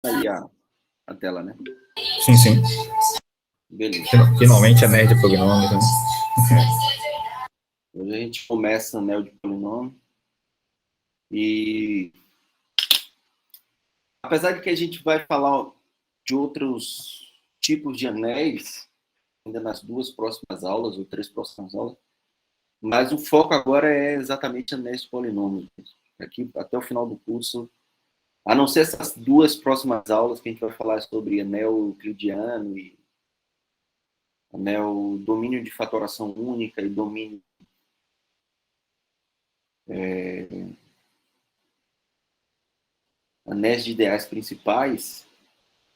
Aí a tela, né? Sim, sim. Beleza. Finalmente a nerd de polinômios, né? Hoje a gente começa anel de polinômio. E apesar de que a gente vai falar de outros tipos de anéis, ainda nas duas próximas aulas, ou três próximas aulas, mas o foco agora é exatamente anéis de polinômios. Aqui, até o final do curso, a não ser essas duas próximas aulas que a gente vai falar sobre anel euclidiano e anel domínio de fatoração única e domínio anéis de ideais principais,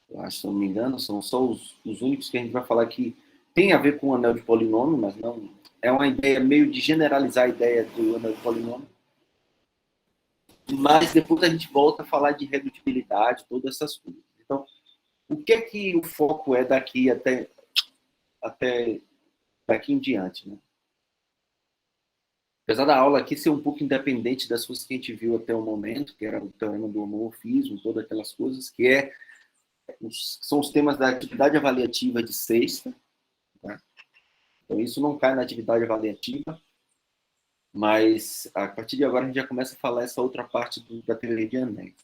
eu acho, se eu não me engano, são só os únicos que a gente vai falar que tem a ver com o anel de polinômio, mas não é uma ideia meio de generalizar a ideia do anel de polinômio. Mas depois a gente volta a falar de redutibilidade, todas essas coisas. Então, o que é que o foco é daqui até daqui em diante, né? Apesar da aula aqui ser um pouco independente das coisas que a gente viu até o momento, que era o teorema do homomorfismo, todas aquelas coisas, que são os temas da atividade avaliativa de sexta, tá? Então, isso não cai na atividade avaliativa, mas a partir de agora a gente já começa a falar essa outra parte da teoria de anéis.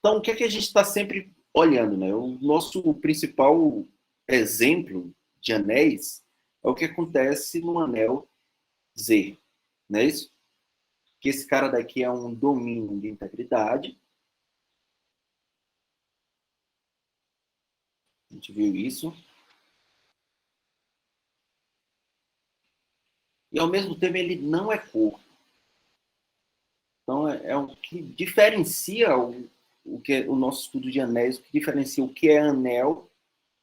Então, o que é que a gente está sempre olhando, né? O nosso principal exemplo de anéis é o que acontece no anel Z, não é isso? Que esse cara daqui é um domínio de integridade. A gente viu isso. E, ao mesmo tempo, ele não é corpo. Então, é o que diferencia o que é o nosso estudo de anéis, o que diferencia o que é anel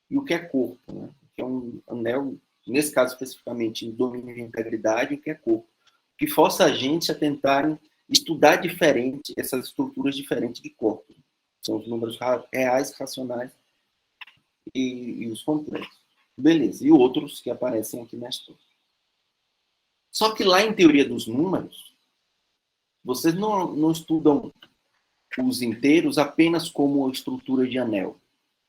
e o que é corpo, né? O que é um anel, nesse caso especificamente, em domínio de integridade, e o que é corpo. O que força a gente a tentarem estudar diferente essas estruturas diferentes de corpo. São os números reais, racionais e os complexos. Beleza. E outros que aparecem aqui na história. Só que lá em teoria dos números, vocês não estudam os inteiros apenas como estrutura de anel,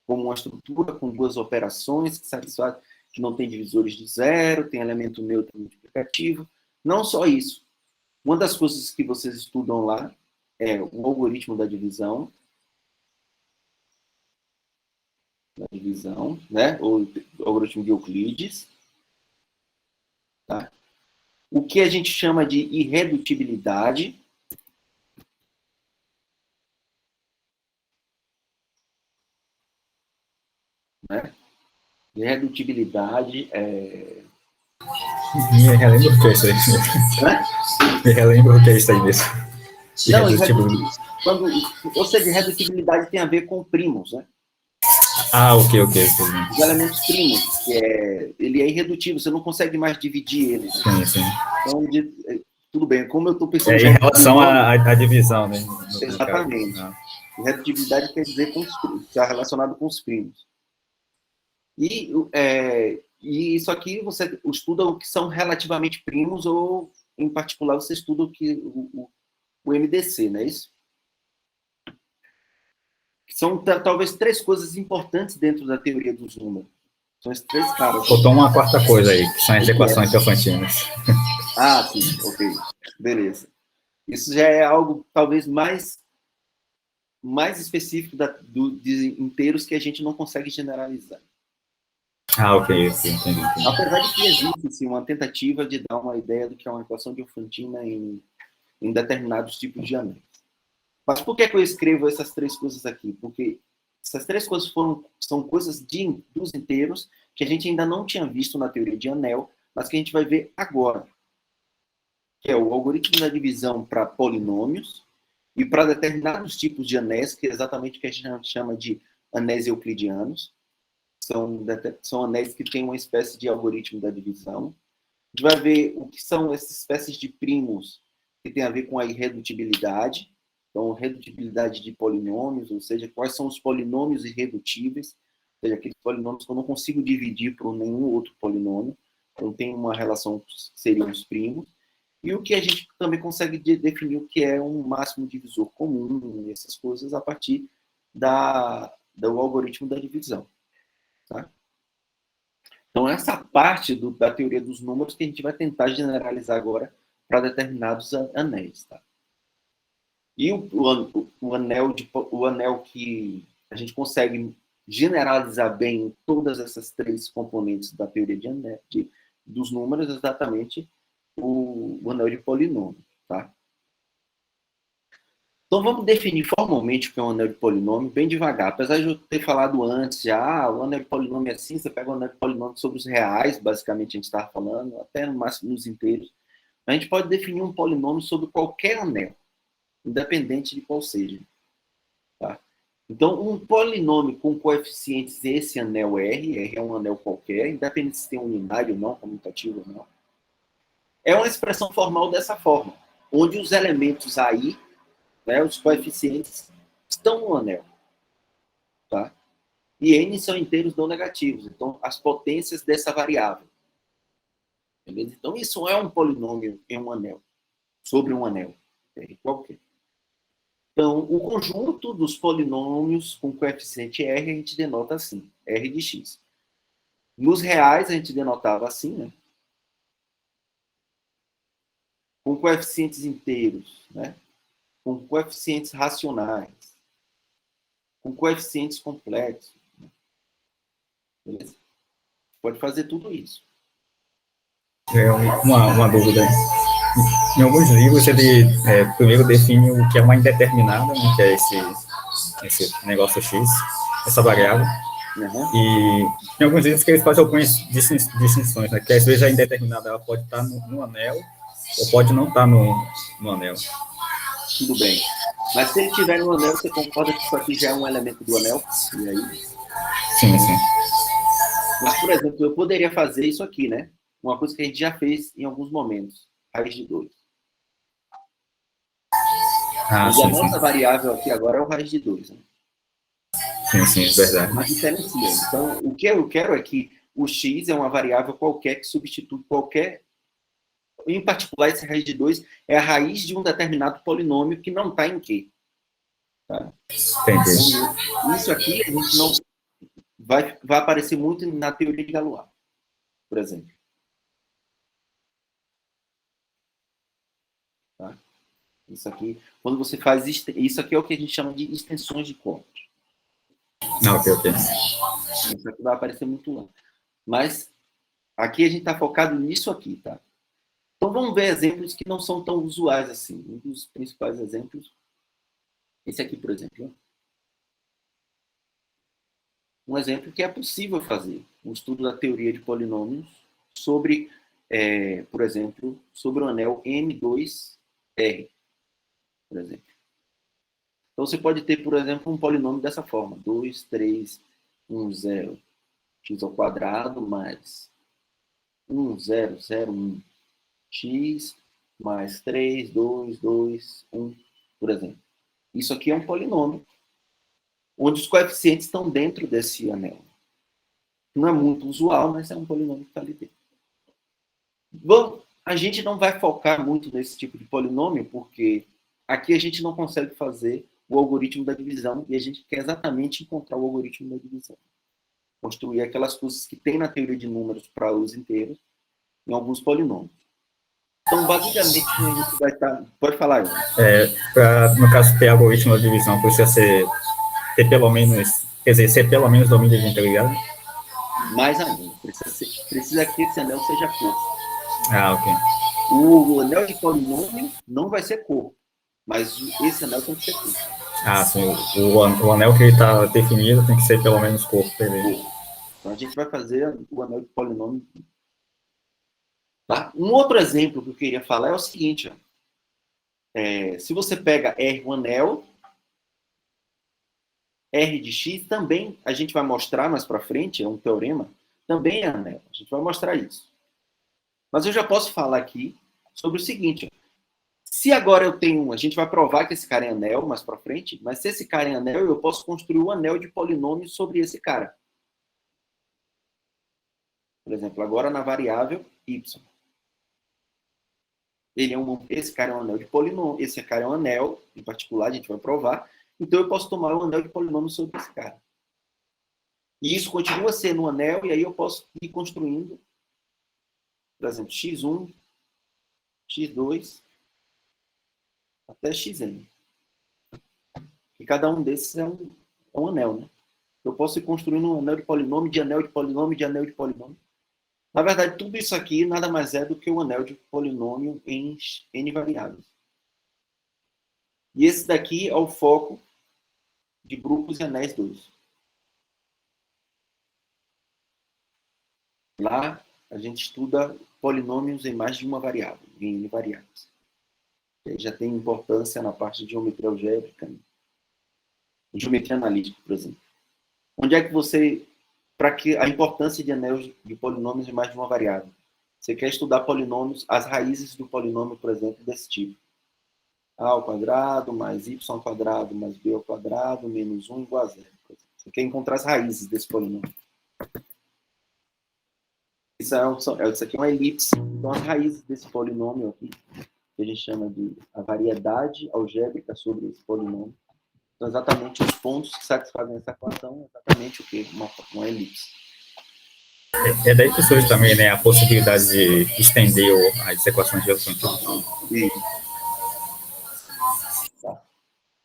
como uma estrutura com duas operações que satisfazem, que não tem divisores de zero, tem elemento neutro multiplicativo. Não só isso. Uma das coisas que vocês estudam lá é o algoritmo da divisão, né? O algoritmo de Euclides. Tá? O que a gente chama de irredutibilidade. Né? Irredutibilidade é... Me relembro o que é isso aí. Me relembro o que é isso aí mesmo. Não, ou seja, irredutibilidade tem a ver com primos, né? Ah, ok. Os elementos primos, ele é irredutível, você não consegue mais dividir ele. Né? Sim. Então, tudo bem, como eu estou pensando já em relação à divisão, né? Exatamente. Irredutibilidade quer dizer está relacionado com os primos. E isso aqui você estuda o que são relativamente primos, ou, em particular, você estuda o MDC, não é isso? São talvez três coisas importantes dentro da teoria dos números. São esses três caras. Faltou uma quarta coisa aí, que são as equações teofantinas. Ah, sim, ok. Beleza. Isso já é algo talvez mais específico de inteiros que a gente não consegue generalizar. Ah, ok, entendi. Apesar de que existe sim, uma tentativa de dar uma ideia do que é uma equação diofantina em determinados tipos de anéis. Mas por que eu escrevo essas três coisas aqui? Porque essas três coisas são coisas dos inteiros que a gente ainda não tinha visto na teoria de anel, mas que a gente vai ver agora. Que é o algoritmo da divisão para polinômios e para determinados tipos de anéis, que é exatamente o que a gente chama de anéis euclidianos. São anéis que têm uma espécie de algoritmo da divisão. A gente vai ver o que são essas espécies de primos que tem a ver com a irredutibilidade. Então, redutibilidade de polinômios, ou seja, quais são os polinômios irredutíveis, ou seja, aqueles polinômios que eu não consigo dividir por nenhum outro polinômio, então tem uma relação que seriam os primos. E o que a gente também consegue definir o que é um máximo divisor comum, essas coisas, a partir do algoritmo da divisão. Tá? Então, essa parte da teoria dos números que a gente vai tentar generalizar agora para determinados anéis. Tá? E o anel que a gente consegue generalizar bem todas essas três componentes da teoria dos números, exatamente o anel de polinômio. Tá? Então, vamos definir formalmente o que é um anel de polinômio, bem devagar. Apesar de eu ter falado antes já, o anel de polinômio é assim, você pega o anel de polinômio sobre os reais, basicamente a gente estava falando, até no máximo nos inteiros. A gente pode definir um polinômio sobre qualquer anel, independente de qual seja. Tá? Então, um polinômio com coeficientes esse anel R é um anel qualquer, independente se tem uninário ou não, comutativo ou não, é uma expressão formal dessa forma, onde os elementos aí, né, os coeficientes, estão no anel. Tá? E N são inteiros não negativos, então as potências dessa variável. Beleza? Então, isso é um polinômio em um anel, sobre um anel, qualquer. Então, o conjunto dos polinômios com coeficiente R a gente denota assim, R de x. Nos reais, a gente denotava assim, né? Com coeficientes inteiros, né? Com coeficientes racionais, com coeficientes complexos. Né? Beleza? Pode fazer tudo isso. É uma dúvida. Em alguns livros, ele primeiro define o que é uma indeterminada, né, que é esse negócio x, essa variável. Uhum. E em alguns livros que eles fazem algumas distinções, né, que às vezes a indeterminada ela pode estar no anel ou pode não estar no anel. Tudo bem. Mas se ele tiver no anel, você concorda que isso aqui já é um elemento do anel? E aí? Sim, sim. Mas, por exemplo, eu poderia fazer isso aqui, né? Uma coisa que a gente já fez em alguns momentos. Raiz de 2. Ah, Onde a sim, nossa sim. variável aqui agora é o raiz de 2. Né? Sim, sim, verdade. Mas diferencia. Então, o que eu quero é que o x é uma variável qualquer que substitui qualquer... Em particular, esse raiz de 2 é a raiz de um determinado polinômio que não está em Q. Tá? Entendi. Então, isso aqui a gente não... Vai aparecer muito na teoria de Galois, por exemplo. Tá? Isso aqui, quando você faz... Isso aqui é o que a gente chama de extensões de corte. Não, ok. Isso aqui vai aparecer muito lá. Mas aqui a gente está focado nisso aqui, tá? Então vamos ver exemplos que não são tão usuais assim. Um dos principais exemplos, esse aqui, por exemplo. Um exemplo que é possível fazer. Um estudo da teoria de polinômios sobre, por exemplo, sobre o anel N2R, por exemplo. Então você pode ter, por exemplo, um polinômio dessa forma. 2, 3, 1, 0, x ao quadrado mais 1, 0, 0, 1, x mais 3, 2, 2, 1, por exemplo. Isso aqui é um polinômio, onde os coeficientes estão dentro desse anel. Não é muito usual, mas é um polinômio que está ali dentro. Bom, a gente não vai focar muito nesse tipo de polinômio, porque aqui a gente não consegue fazer o algoritmo da divisão, e a gente quer exatamente encontrar o algoritmo da divisão. Construir aquelas coisas que tem na teoria de números para os inteiros, em alguns polinômios. Então, basicamente, a gente vai estar... Pode falar, Ivan. No caso, ter algoritmo de divisão, precisa ter pelo menos, quer dizer, ser pelo menos domínio de integridade? Mais ainda. Precisa que esse anel seja corpo. Ah, ok. O anel de polinômio não vai ser corpo, mas esse anel tem que ser corpo. Ah, sim. O anel que está definido tem que ser pelo menos corpo. Então, a gente vai fazer o anel de polinômio. Tá? Um outro exemplo que eu queria falar é o seguinte. Se você pega R, um anel, R de x também, a gente vai mostrar mais para frente, é um teorema, também é anel. A gente vai mostrar isso. Mas eu já posso falar aqui sobre o seguinte. Se agora eu tenho... A gente vai provar que esse cara é anel mais para frente, mas se esse cara é anel, eu posso construir um anel de polinômio sobre esse cara. Por exemplo, agora na variável y. Esse cara é um anel de polinômio. Esse cara é um anel, em particular, a gente vai provar. Então, eu posso tomar um anel de polinômio sobre esse cara. E isso continua sendo um anel, e aí eu posso ir construindo, por exemplo, x1, x2, até xn. E cada um desses é um anel, né? Eu posso ir construindo um anel de polinômio, de anel de polinômio, de anel de polinômio. Na verdade, tudo isso aqui nada mais é do que um anel de polinômio em n variáveis. E esse daqui é o foco de grupos e anéis 2. Lá, a gente estuda polinômios em mais de uma variável, em n variáveis. E aí já tem importância na parte de geometria algébrica, né? Geometria analítica, por exemplo. Onde é que você... Para que a importância de anéis de polinômios em mais de uma variável? Você quer estudar polinômios, as raízes do polinômio, por exemplo, desse tipo. A ao quadrado mais y ao quadrado mais b ao quadrado menos 1 igual a 0. Você quer encontrar as raízes desse polinômio. Isso aqui é uma elipse. Então, as raízes desse polinômio aqui, que a gente chama de a variedade algébrica sobre esse polinômio, são exatamente os pontos que satisfazem essa equação, exatamente o que? Uma elipse. É daí que surge também, né, a possibilidade de estender as equações de Euclides. Tá.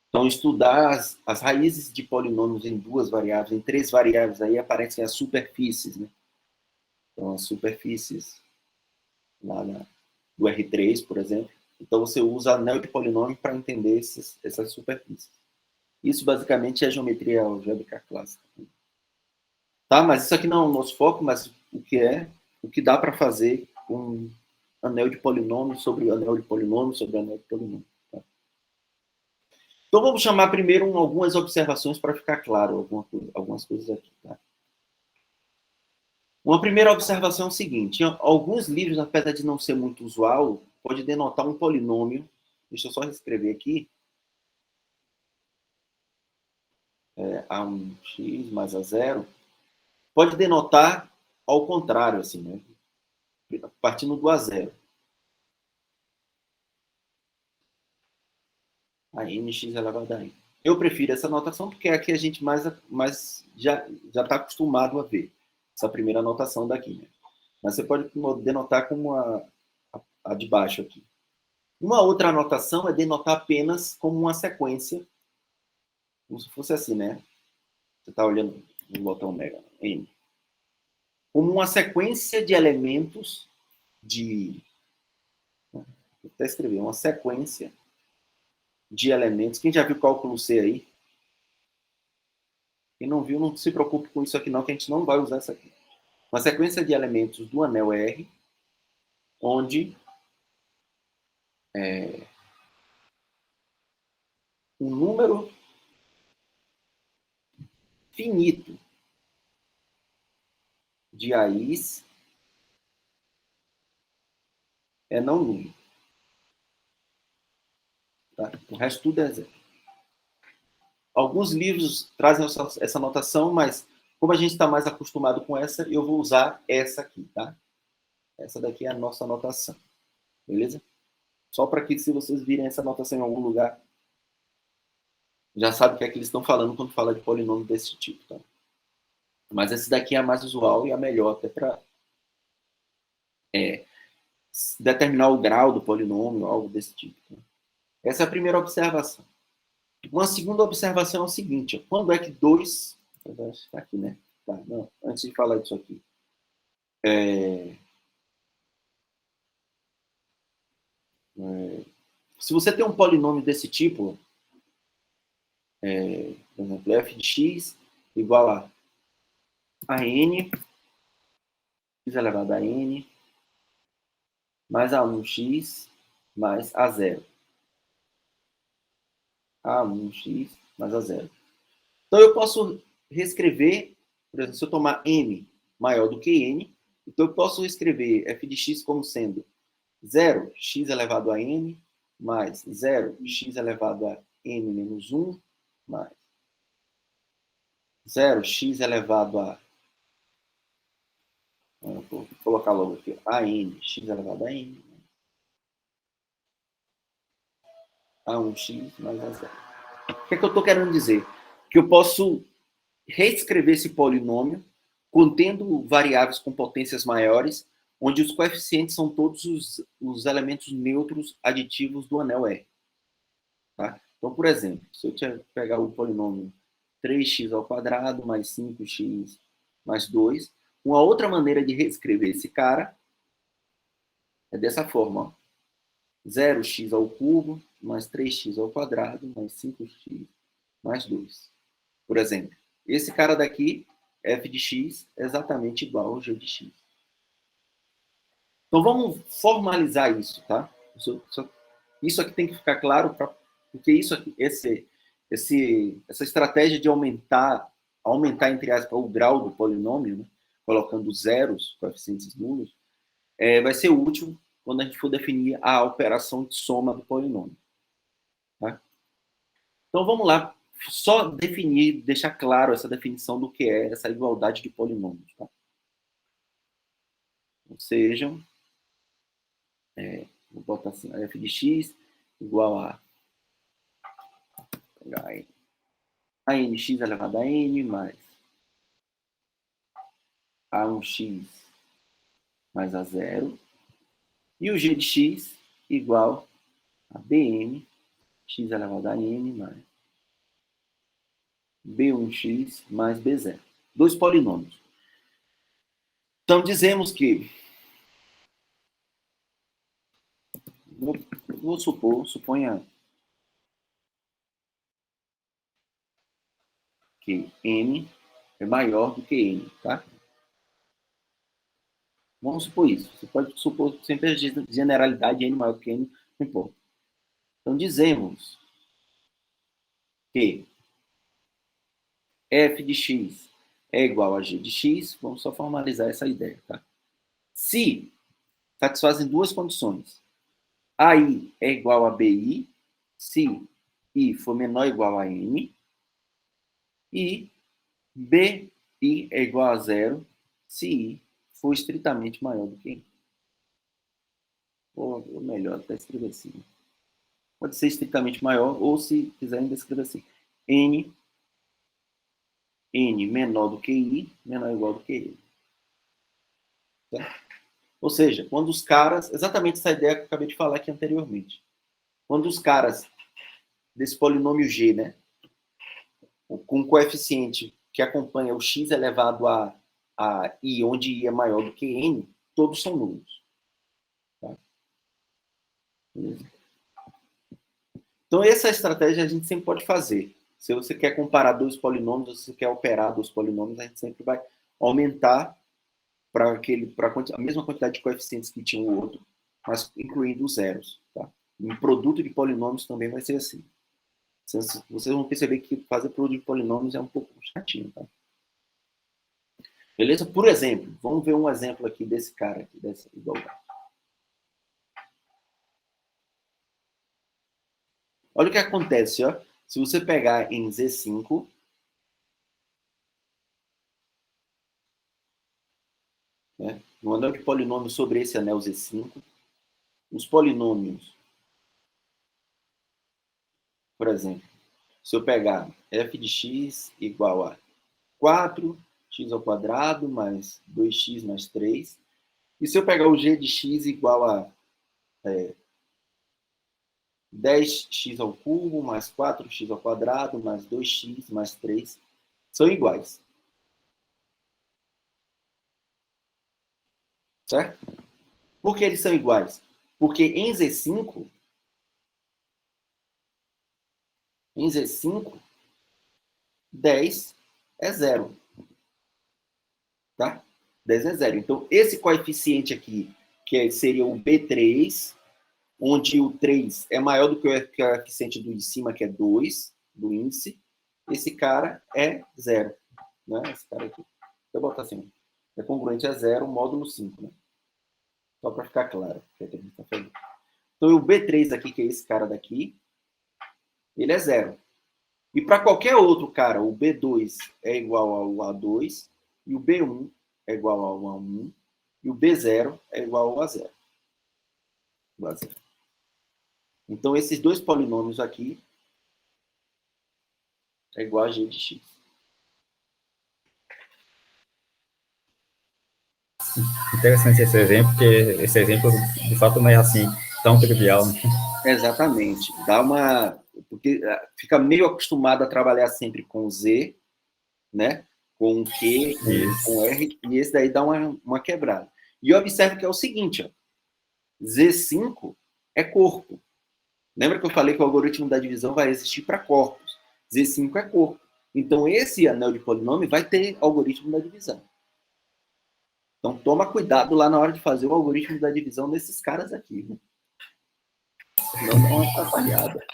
Então, estudar as raízes de polinômios em duas variáveis, em três variáveis, aí aparecem as superfícies, né? Então, as superfícies lá do R3, por exemplo. Então, você usa anel de polinômio para entender essas superfícies. Isso, basicamente, é geometria algébrica clássica. Tá? Mas isso aqui não é o nosso foco, mas o que dá para fazer com anel de polinômio sobre anel de polinômio sobre anel de polinômio. Tá? Então, vamos chamar primeiro algumas observações para ficar claro algumas coisas aqui. Tá? Uma primeira observação é o seguinte: alguns livros, apesar de não ser muito usual, pode denotar um polinômio. Deixa eu só escrever aqui. A1x mais A0. Pode denotar ao contrário, assim, né? Partindo do A0. A nx elevado a n. Eu prefiro essa notação porque é a que a gente mais já está acostumado a ver. Essa primeira notação daqui. Né? Mas você pode denotar como a de baixo aqui. Uma outra anotação é denotar apenas como uma sequência, como se fosse assim, né? Você está olhando no botão omega, n. Como uma sequência de elementos de... Vou até escrever, uma sequência de elementos. Quem já viu cálculo C aí? Quem não viu, não se preocupe com isso aqui não, que a gente não vai usar isso aqui. Uma sequência de elementos do anel R, onde um número finito de AIs é não nulo. Tá? O resto tudo é zero. Alguns livros trazem essa notação, mas como a gente está mais acostumado com essa, eu vou usar essa aqui, tá? Essa daqui é a nossa notação, beleza? Só para que, se vocês virem essa notação em algum lugar, já sabe o que é que eles estão falando quando fala de polinômio desse tipo, tá? Mas essa daqui é a mais usual e a melhor até para determinar o grau do polinômio, algo desse tipo. Tá? Essa é a primeira observação. Uma segunda observação é o seguinte: ó, quando é que dois... Está aqui, né? Tá, não, antes de falar disso aqui. Se você tem um polinômio desse tipo, por exemplo, f de x igual a n, x elevado a n, mais a1x mais a0. A1x mais a0. Então, eu posso reescrever, por exemplo, se eu tomar m maior do que n, então eu posso escrever f de x como sendo 0, x elevado a n, mais 0, x elevado a n menos 1, mais 0, x elevado a... Vou colocar logo aqui, a n, x elevado a n, a1x mais a 0. O que é que eu estou querendo dizer? Que eu posso reescrever esse polinômio contendo variáveis com potências maiores, onde os coeficientes são todos os elementos neutros aditivos do anel R. Tá? Então, por exemplo, se eu pegar o polinômio 3x ao quadrado mais 5x mais 2, uma outra maneira de reescrever esse cara é dessa forma. Ó. 0x ao cubo mais 3x ao quadrado mais 5x mais 2. Por exemplo, esse cara daqui, f de x, é exatamente igual ao g de x. Então, vamos formalizar isso, tá? Isso aqui tem que ficar claro, porque isso aqui, essa estratégia de aumentar, entre aspas, o grau do polinômio, né? Colocando zeros, coeficientes nulos, vai ser útil quando a gente for definir a operação de soma do polinômio. Tá? Então, vamos lá. Só definir, deixar claro essa definição do que é essa igualdade de polinômios. Tá? Ou seja, vou botar assim, f de x igual a nx elevado a n mais a1x mais a zero, e o g de x igual a bn x elevado a n mais b1x mais b0. Dois polinômios. Então, dizemos que, suponha que n é maior do que n, tá? Vamos supor isso. Você pode supor sempre a generalidade n maior que n, não importa. Então, dizemos que f de x é igual a g de x, vamos só formalizar essa ideia, tá? Se satisfazem duas condições. AI é igual a BI, se I for menor ou igual a N, e BI é igual a zero, se I for estritamente maior do que N. Ou melhor, até escrever assim. Pode ser estritamente maior, ou se quiser ainda escrever assim. N menor do que I, menor ou igual do que N. Tá? Ou seja, quando os caras... Exatamente essa ideia que eu acabei de falar aqui anteriormente. Quando os caras desse polinômio G, né, com um coeficiente que acompanha o x elevado a i, onde i é maior do que n, todos são nulos. Tá? Então, essa estratégia a gente sempre pode fazer. Se você quer comparar dois polinômios, ou se você quer operar dois polinômios, a gente sempre vai aumentar para a mesma quantidade de coeficientes que tinha o outro, mas incluindo os zeros. Tá? Em produto de polinômios também vai ser assim. Vocês vão perceber que fazer produto de polinômios é um pouco chatinho. Tá? Beleza? Por exemplo, vamos ver um exemplo aqui desse cara, aqui, dessa igualdade. Olha o que acontece, ó. Se você pegar em Z5, né, no anel de polinômios sobre esse anel Z5, os polinômios, por exemplo, se eu pegar f de x igual a 4x ao quadrado mais 2x mais 3, e se eu pegar o g de x igual a 10x ao cubo mais 4x ao quadrado mais 2x mais 3 são iguais. Certo? Por que eles são iguais? Porque em Z5, 10 é zero. Tá? 10 é zero. Então, esse coeficiente aqui, seria o B3, onde o 3 é maior do que o coeficiente do de cima, que é 2, do índice, esse cara é zero. Né? Esse cara aqui. Vou botar assim. É congruente a zero, módulo 5. Né? Só para ficar claro o que a gente está fazendo. Então, o B3 aqui, que é esse cara daqui, ele é zero. E para qualquer outro cara, o B2 é igual ao A2, e o B1 é igual ao A1, e o B0 é igual ao A0. Então, esses dois polinômios aqui é igual a g de x. Interessante esse exemplo, porque esse exemplo, de fato, não é assim tão trivial, né? Exatamente. Porque fica meio acostumado a trabalhar sempre com Z, né? Com Q, com R, e esse daí dá uma quebrada. E observe que é o seguinte, ó, Z5 é corpo. Lembra que eu falei que o algoritmo da divisão vai existir para corpos? Z5 é corpo. Então, esse anel de polinômio vai ter algoritmo da divisão. Então, toma cuidado lá na hora de fazer o algoritmo da divisão desses caras aqui. Né? Não dá uma atrapalhada.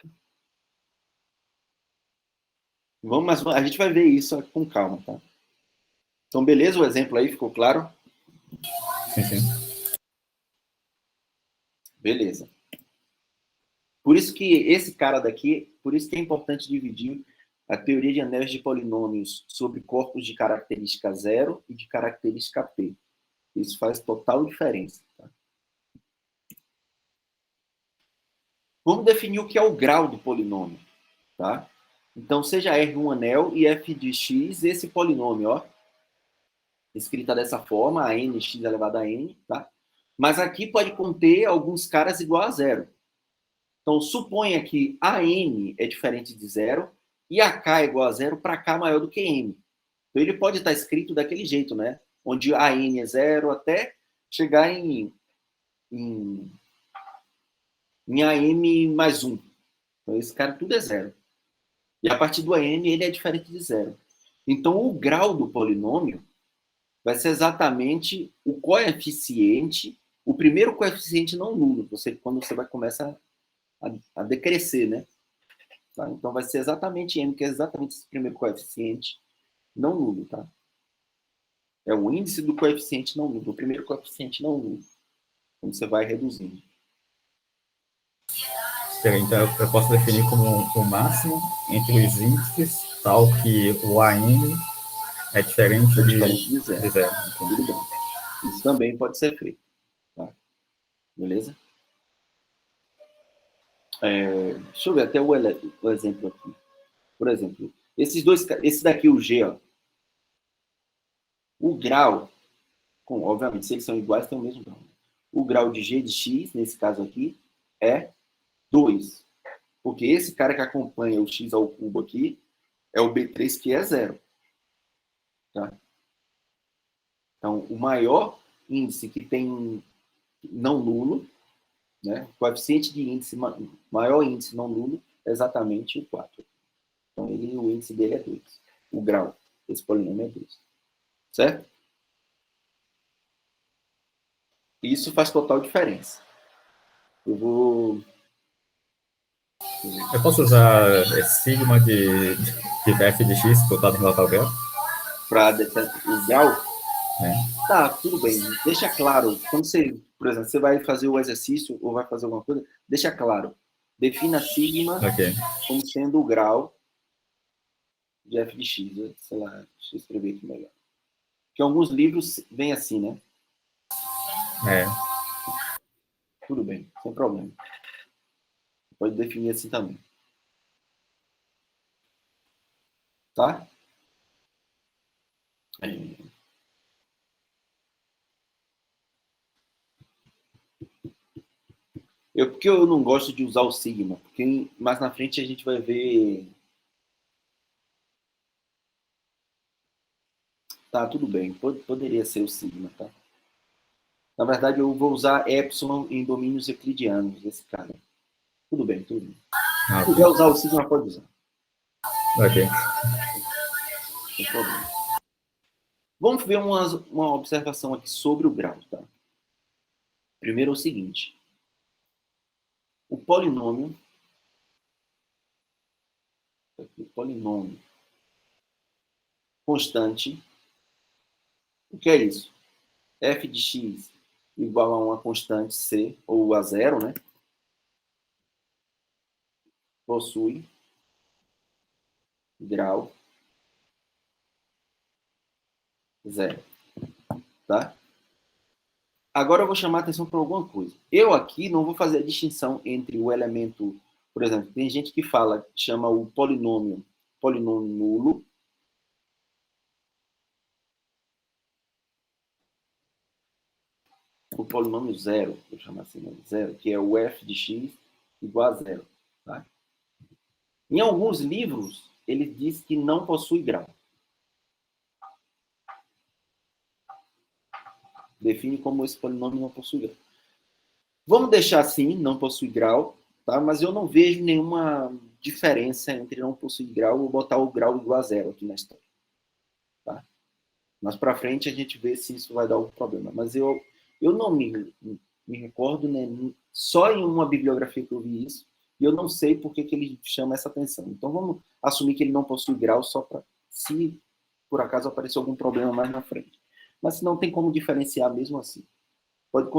Mas a gente vai ver isso com calma, tá? Então, beleza? O exemplo aí ficou claro? Sim, sim. Beleza. Por isso que esse cara daqui, por isso que é importante dividir a teoria de anéis de polinômios sobre corpos de característica zero e de característica P. Isso faz total diferença. Tá? Vamos definir o que é o grau do polinômio. Tá? Então, seja R um anel e f de x, esse polinômio, ó, escrita dessa forma, a nx elevado a n, tá? Mas aqui pode conter alguns caras igual a zero. Então, suponha que a n é diferente de zero e a k é igual a zero para k maior do que n. Então, ele pode estar escrito daquele jeito, né? Onde a n é zero até chegar em AM mais 1. Então, esse cara tudo é zero. E a partir do AM, ele é diferente de zero. Então, o grau do polinômio vai ser exatamente o coeficiente, o primeiro coeficiente não nulo, quando você vai começar a decrescer, né? Tá? Então, vai ser exatamente M, que é exatamente esse primeiro coeficiente não nulo, tá? É o índice do coeficiente não nulo, o primeiro coeficiente não nulo, quando você vai reduzindo. Então, eu posso definir como o máximo entre os índices, tal que o AN é diferente de zero. De zero. Tudo bem. Isso também pode ser feito. Tá? Beleza? Deixa eu ver até o exemplo aqui. Por exemplo, esse daqui, o G, ó, o grau, obviamente, se eles são iguais, tem o mesmo grau. O grau de G de X, nesse caso aqui, é 2. Porque esse cara que acompanha o X ao cubo aqui é o B3, que é 0. Tá? Então, o maior índice que tem não nulo, né? O coeficiente de índice, maior índice não nulo, é exatamente o 4. Então, o índice dele é 2. O grau desse polinômio é 2. Certo? Isso faz total diferença. Eu posso usar sigma de f de x botado em local grau? Para o grau? Tá, tudo bem. Deixa claro. Quando você, por exemplo, você vai fazer o exercício ou vai fazer alguma coisa, deixa claro. Defina sigma como sendo o grau de f de x. Sei lá, deixa eu escrever aqui melhor. Porque alguns livros vêm assim, né? Tudo bem, sem problema. Pode definir assim também. Tá? Porque eu não gosto de usar o sigma, porque mais na frente a gente vai ver. Tá, tudo bem. Poderia ser o sigma, tá? Na verdade, eu vou usar epsilon em domínios euclidianos, esse cara. Tudo bem, tudo bem. Se quiser usar o sigma, pode usar. Ok. Sem problema. Vamos ver uma observação aqui sobre o grau, tá? Primeiro é o seguinte. O polinômio constante, o que é isso? F de x igual a uma constante C, ou a zero, né? Possui grau zero, tá? Agora eu vou chamar a atenção para alguma coisa. Eu aqui não vou fazer a distinção entre o elemento, por exemplo, tem gente que chama o polinômio polinômio nulo. O polinômio zero, vou chamar assim, né? Zero, que é o f de x igual a zero. Tá? Em alguns livros, ele diz que não possui grau. Define como esse polinômio não possui grau. Vamos deixar assim, não possui grau, tá? Mas eu não vejo nenhuma diferença entre não possuir grau ou botar o grau igual a zero aqui na história. Tá? Mas para frente a gente vê se isso vai dar algum problema. Mas eu não me recordo, né, só em uma bibliografia que eu vi isso, e eu não sei por que ele chama essa atenção. Então vamos assumir que ele não possui grau só para se por acaso aparecer algum problema mais na frente. Mas se não tem como diferenciar mesmo assim. Pode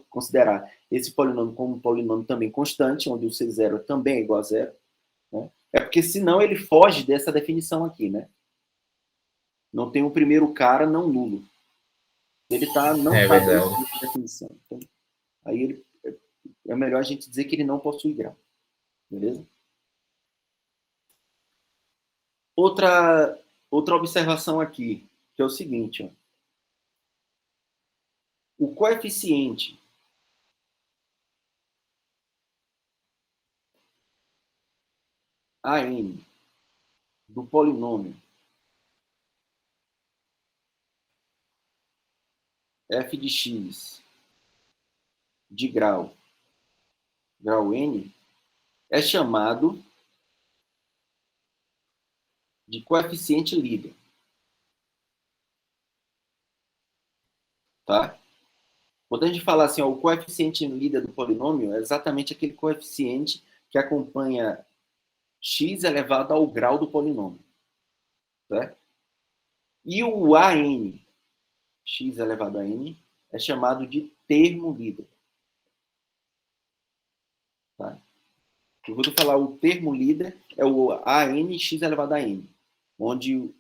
considerar esse polinômio como um polinômio também constante, onde o C0 também é igual a zero. Né? É porque senão ele foge dessa definição aqui, né? Não tem o primeiro cara não nulo. Ele não É está verdade. dentro dessa definição. Então, aí é melhor a gente dizer que ele não possui grau. Beleza? Outra observação aqui, que é o seguinte. Ó. O coeficiente AN do polinômio f de x de grau n é chamado de coeficiente líder. Tá? Quando a gente fala assim, ó, o coeficiente líder do polinômio é exatamente aquele coeficiente que acompanha x elevado ao grau do polinômio. Tá? E o AN, x elevado a n, é chamado de termo líder. Tá? Eu vou falar o termo líder é o AN x elevado a n, onde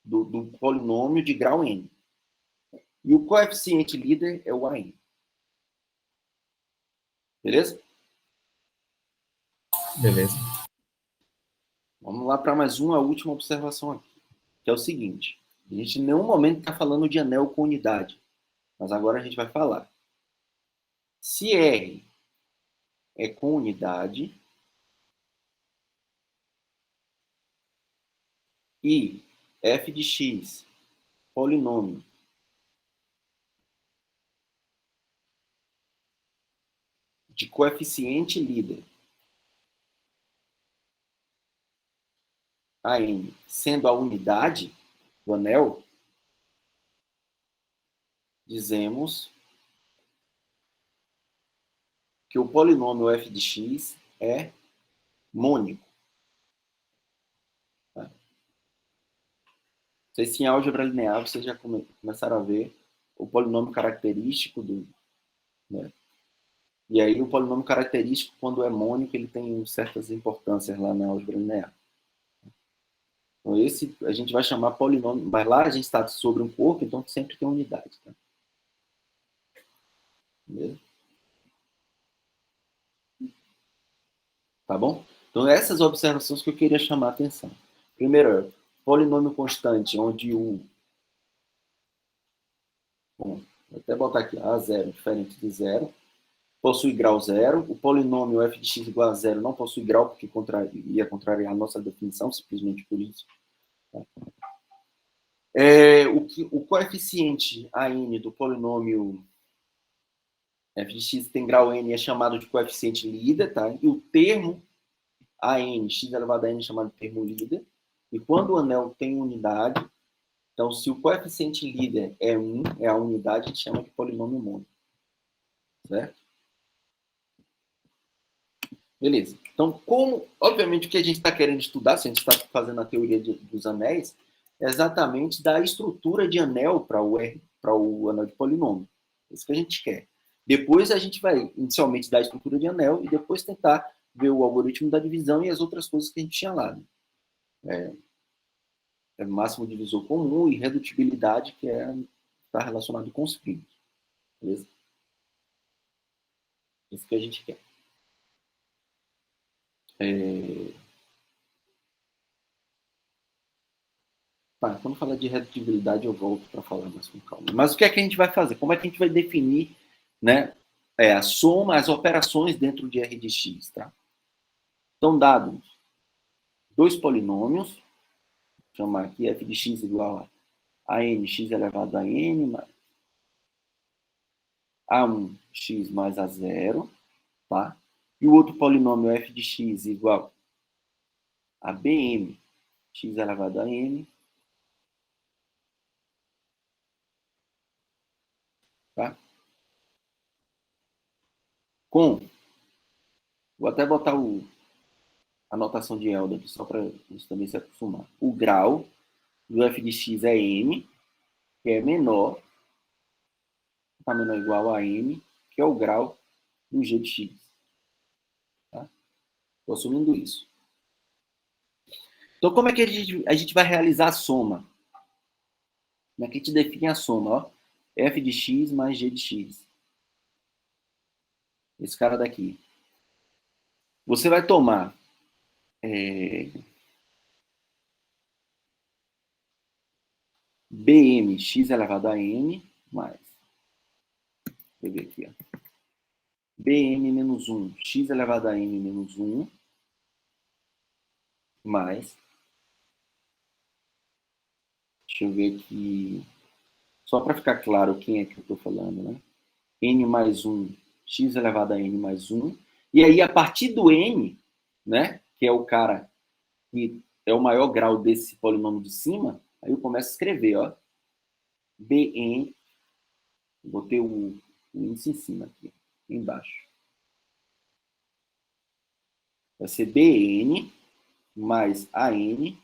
do polinômio de grau n. E o coeficiente líder é o AN. Beleza? Beleza. Vamos lá para mais uma última observação aqui, que é o seguinte. A gente em nenhum momento está falando de anel com unidade, mas agora a gente vai falar. Se R é com unidade e f de x, polinômio, de coeficiente líder, AN, sendo a unidade do anel, dizemos que o polinômio f de x é mônico. Tá? Não sei se em álgebra linear vocês já começaram a ver o polinômio característico do... Né? E aí o polinômio característico, quando é mônico, ele tem certas importâncias lá na álgebra linear. Então esse a gente vai chamar polinômio, mas lá a gente está sobre um corpo, então sempre tem unidade. Tá? Beleza? Tá bom? Então essas observações que eu queria chamar a atenção. Primeiro, polinômio constante, onde o... Bom, vou até botar aqui, A0 diferente de zero, possui grau zero. O polinômio f de x igual a zero não possui grau, porque ia contrariar a nossa definição, simplesmente por isso. Tá? O coeficiente AN do polinômio f de x tem grau n é chamado de coeficiente líder, tá? E o termo AN, x elevado a n, é chamado de termo líder. E quando o anel tem unidade, então se o coeficiente líder é 1, é a unidade, a gente chama de polinômio mônico. Certo? Beleza. Então, obviamente, o que a gente está querendo estudar, se a gente está fazendo a teoria dos anéis, é exatamente da estrutura de anel para o anel de polinômio. É isso que a gente quer. Depois a gente vai, inicialmente, dar a estrutura de anel e depois tentar ver o algoritmo da divisão e as outras coisas que a gente tinha lá. Né? Máximo divisor comum e redutibilidade, que está relacionado com os primos. Beleza? Isso que a gente quer. Tá, quando falar de redutibilidade, eu volto para falar mais com calma. Mas o que é que a gente vai fazer? Como é que a gente vai definir, né, a soma, as operações dentro de R de x, tá? Então, dados dois polinômios, vou chamar aqui f de x igual a nx elevado a n mais a1x mais a0, tá? E o outro polinômio f de x igual a bm x elevado a n, tá? Vou até botar a notação de Elder aqui, só para a gente também se acostumar. O grau do f de x é m, que é menor, está menor ou igual a m, que é o grau do g de x. Tá? Estou assumindo isso. Então, como é que a gente vai realizar a soma? Como é que a gente define a soma? Ó? F de x mais g de x. Esse cara daqui. Você vai tomar bm x elevado a n mais, deixa eu ver aqui, ó, bm menos 1 x elevado a n menos 1 mais, deixa eu ver aqui, só para ficar claro quem é que eu estou falando, né? N mais 1 x elevado a n mais 1. E aí, a partir do n, né, que é o cara que é o maior grau desse polinômio de cima, aí eu começo a escrever, ó, bn, botei o índice em cima aqui, embaixo. Vai ser bn mais an,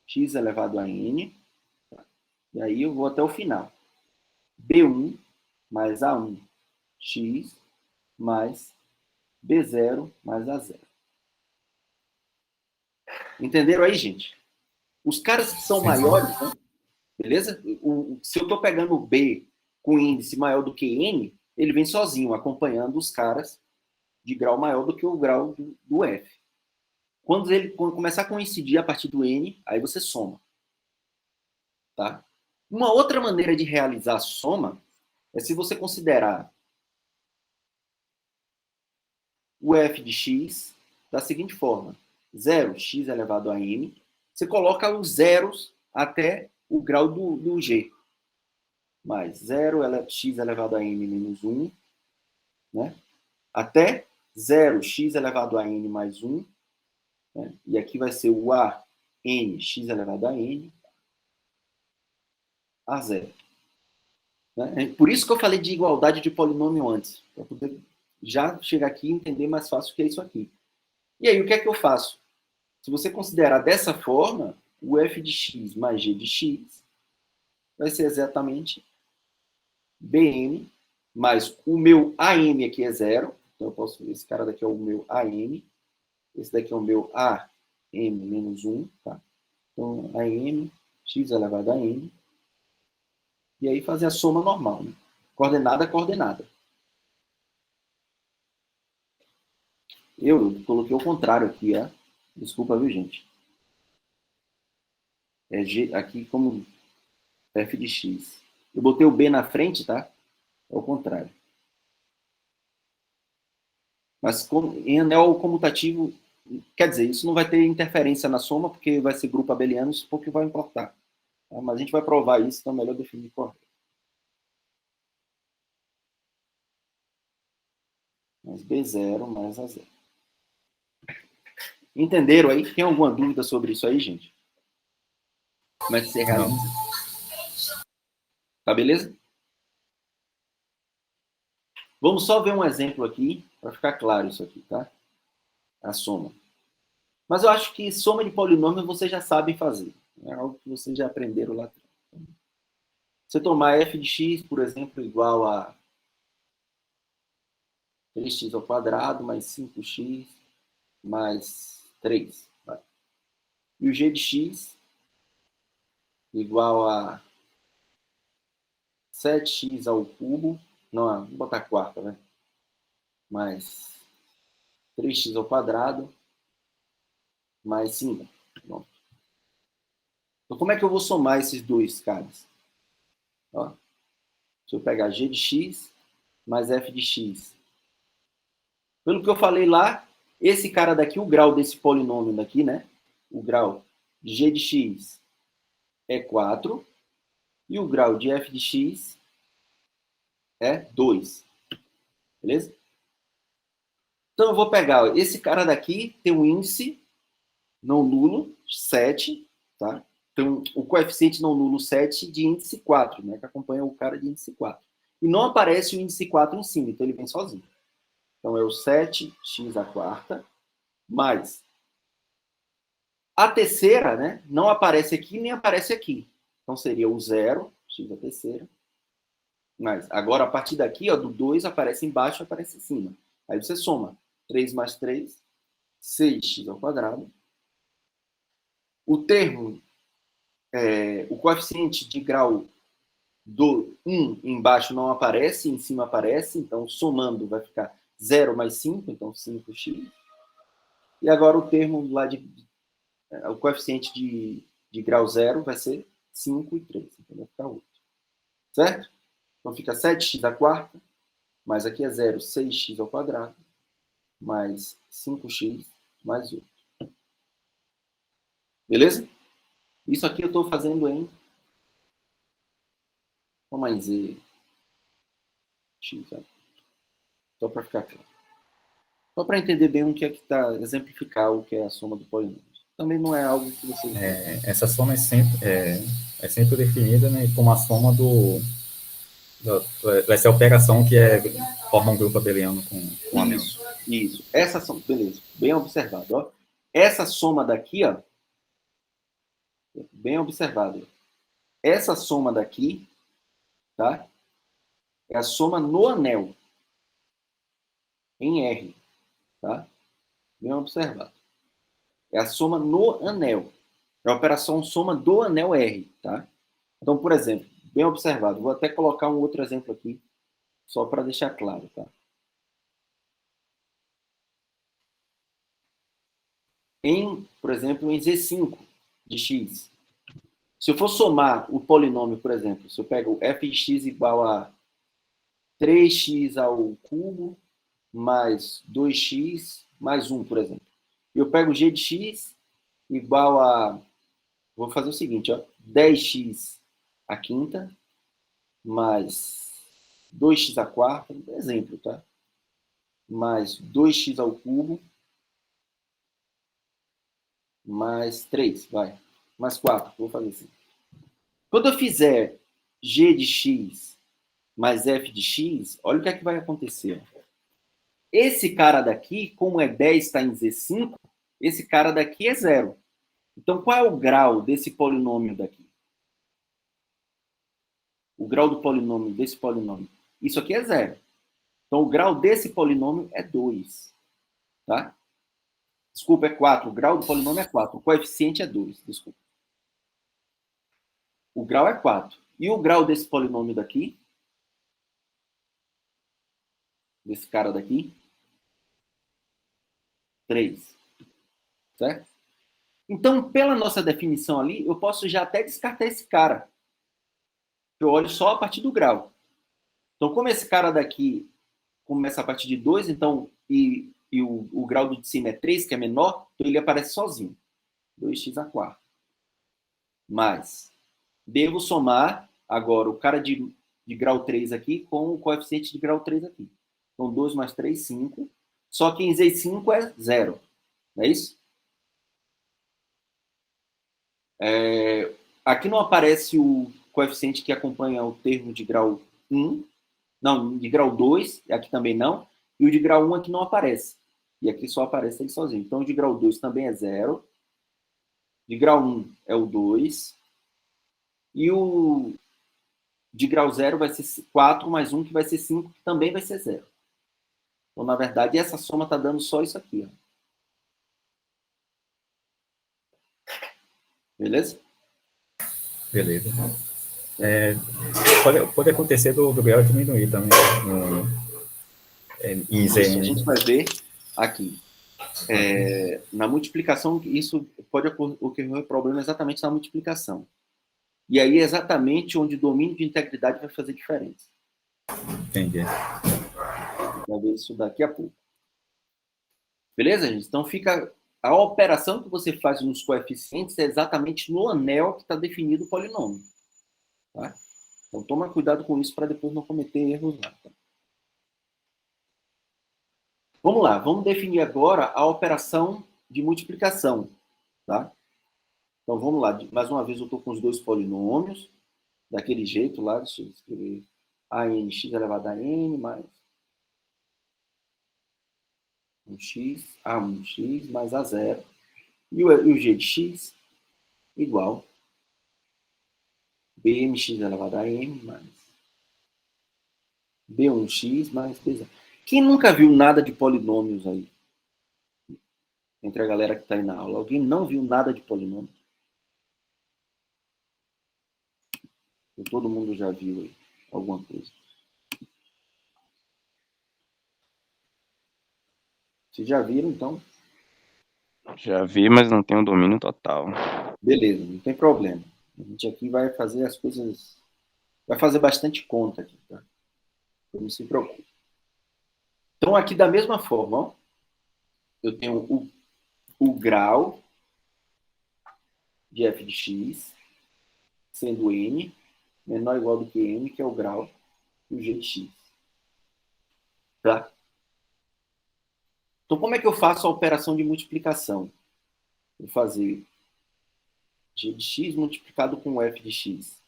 x elevado a n, e aí eu vou até o final. b1 mais a1, x mais b0 mais a0. Entenderam aí, gente? Os caras que são maiores, né? Beleza? Se eu estou pegando o B com índice maior do que N, ele vem sozinho, acompanhando os caras de grau maior do que o grau do F. Quando começar a coincidir a partir do N, aí você soma. Tá? Uma outra maneira de realizar a soma é se você considerar o F de x da seguinte forma. 0, x elevado a n. Você coloca os zeros até o grau do g. Mais 0, x elevado a n menos 1. Né? Até 0, x elevado a n mais 1. Né? E aqui vai ser o a n, x elevado a n, a 0. Né? Por isso que eu falei de igualdade de polinômio antes. Para poder já chegar aqui e entender mais fácil o que é isso aqui. E aí, o que é que eu faço? Se você considerar dessa forma, o f de x mais g de x vai ser exatamente bm mais o meu am aqui é 0. Então, eu posso, esse cara daqui é o meu am. Esse daqui é o meu am menos 1. Tá? Então, am, x elevado a n. E aí fazer a soma normal. Né? Coordenada a coordenada. Eu coloquei o contrário aqui, ó. Desculpa, viu, gente? É G, aqui como f de x. Eu botei o b na frente, tá? É o contrário. Mas em anel comutativo, quer dizer, isso não vai ter interferência na soma, porque vai ser grupo abeliano, isso pouco vai importar. Tá? Mas a gente vai provar isso, então é melhor definir correto. Mais B0 mais A0. Entenderam aí? Tem alguma dúvida sobre isso aí, gente? Como é que você realiza? Tá beleza? Vamos só ver um exemplo aqui, para ficar claro isso aqui, tá? A soma. Mas eu acho que soma de polinômio vocês já sabem fazer. É algo que vocês já aprenderam lá atrás. Se eu tomar f de x, por exemplo, igual a 3x ao quadrado mais 5x mais 3. Vai. E o g de x igual a 7x ao cubo. Não, vou botar quarta, né? Mais 3x ao quadrado mais 5. Estou Então, como é que eu vou somar esses dois caras? Ó, se eu pegar g de x mais f de x. Pelo que eu falei lá, esse cara daqui, o grau desse polinômio daqui, né? O grau de g de x é 4 e o grau de f de x é 2. Beleza? Então, eu vou pegar ó, esse cara daqui, tem um índice não nulo, 7, tá? Então, o coeficiente não nulo 7 de índice 4, né? Que acompanha o cara de índice 4. E não aparece o índice 4 em cima, então ele vem sozinho. Então, é o 7x à quarta, mais a terceira, né? Não aparece aqui, nem aparece aqui. Então, seria o 0, x à terceira. Mas, agora, a partir daqui, ó, do 2 aparece embaixo, aparece em cima. Aí você soma 3 mais 3, 6x ao quadrado. O termo, o coeficiente de grau do 1 embaixo não aparece, em cima aparece, então somando vai ficar 0 mais 5, então 5x. E agora o termo lá o coeficiente de grau 0 vai ser 5 e 3, então vai ficar 8. Certo? Então fica 7x à quarta, mais aqui é 0, 6x ao quadrado, mais 5x mais 8. Beleza? Isso aqui eu estou fazendo em mais z x, tá? Só para ficar claro. Só para entender bem o que é que está, exemplificar o que é a soma do polinômio. Também não é algo que você... Essa soma é sempre definida, né, como a soma dessa operação que forma um grupo abeliano com anel. Isso. Essa soma, beleza. Bem observado. Ó. Essa soma daqui, ó, bem observado. Essa soma daqui, tá? É a soma no anel. Em R. Tá? Bem observado. É a soma no anel. É a operação soma do anel R. Tá? Então, por exemplo, bem observado. Vou até colocar um outro exemplo aqui, só para deixar claro. Tá? Por exemplo, em Z5 de x. Se eu for somar o polinômio, por exemplo, se eu pego f de x igual a 3x ao cubo mais 2x mais 1, por exemplo. Eu pego g de x igual a... Vou fazer o seguinte, ó, 10x à quinta mais 2x à quarta, exemplo, tá? Mais 2x ao cubo mais 3, vai. Mais 4, vou fazer assim. Quando eu fizer g de x mais f de x, olha o que é que vai acontecer. Esse cara daqui, como é 10, está em Z5, esse cara daqui é 0. Então, qual é o grau desse polinômio daqui? O grau do polinômio, desse polinômio. Isso aqui é 0. Então, o grau desse polinômio é 2. Tá? Desculpa, é 4. O grau do polinômio é 4. O coeficiente é 2. Desculpa. O grau é 4. E o grau desse polinômio daqui? Desse cara daqui? 3. Certo? Então, pela nossa definição ali, eu posso já até descartar esse cara. Eu olho só a partir do grau. Então, como esse cara daqui começa a partir de 2, então, e o grau do de cima é 3, que é menor, então ele aparece sozinho. 2x à quarta. Mas, devo somar agora o cara de grau 3 aqui com o coeficiente de grau 3 aqui. Então, 2 mais 3, 5. Só que em Z5 é 0. Não é isso? Aqui não aparece o coeficiente que acompanha o termo de grau 1. Não, de grau 2, aqui também não. E o de grau 1 aqui não aparece. E aqui só aparece ele sozinho. Então, o de grau 2 também é 0. De grau 1 é o 2. E o de grau 0 vai ser 4 mais 1, que vai ser 5, que também vai ser 0. Então, na verdade, essa soma está dando só isso aqui. Ó. Beleza? Beleza. Pode acontecer do grau diminuir também em Z. Isso, a gente vai ver aqui. Na multiplicação, isso pode ocorrer problema exatamente na multiplicação. E aí é exatamente onde o domínio de integridade vai fazer diferença. Entendi. Vai ver isso daqui a pouco. Beleza, gente? Então fica... A operação que você faz nos coeficientes é exatamente no anel que está definido o polinômio. Tá? Então toma cuidado com isso para depois não cometer erros lá. Tá? Vamos lá, vamos definir agora a operação de multiplicação. Tá? Então vamos lá, mais uma vez eu estou com os dois polinômios, daquele jeito lá, deixa eu escrever ANX elevado a N mais 1x, A1x mais A0, e o g de x igual BMX elevado a M mais B1x mais B0. Quem nunca viu nada de polinômios aí? Entre a galera que está aí na aula. Alguém não viu nada de polinômios? Todo mundo já viu aí alguma coisa. Vocês já viram, então? Já vi, mas não tenho domínio total. Beleza, não tem problema. A gente aqui vai fazer as coisas... Vai fazer bastante conta aqui, tá? Não se preocupe. Então, aqui da mesma forma, ó, eu tenho o grau de f de x, sendo n menor ou igual do que n, que é o grau do g de x. Tá? Então, como é que eu faço a operação de multiplicação? Vou fazer g de x multiplicado com f de x.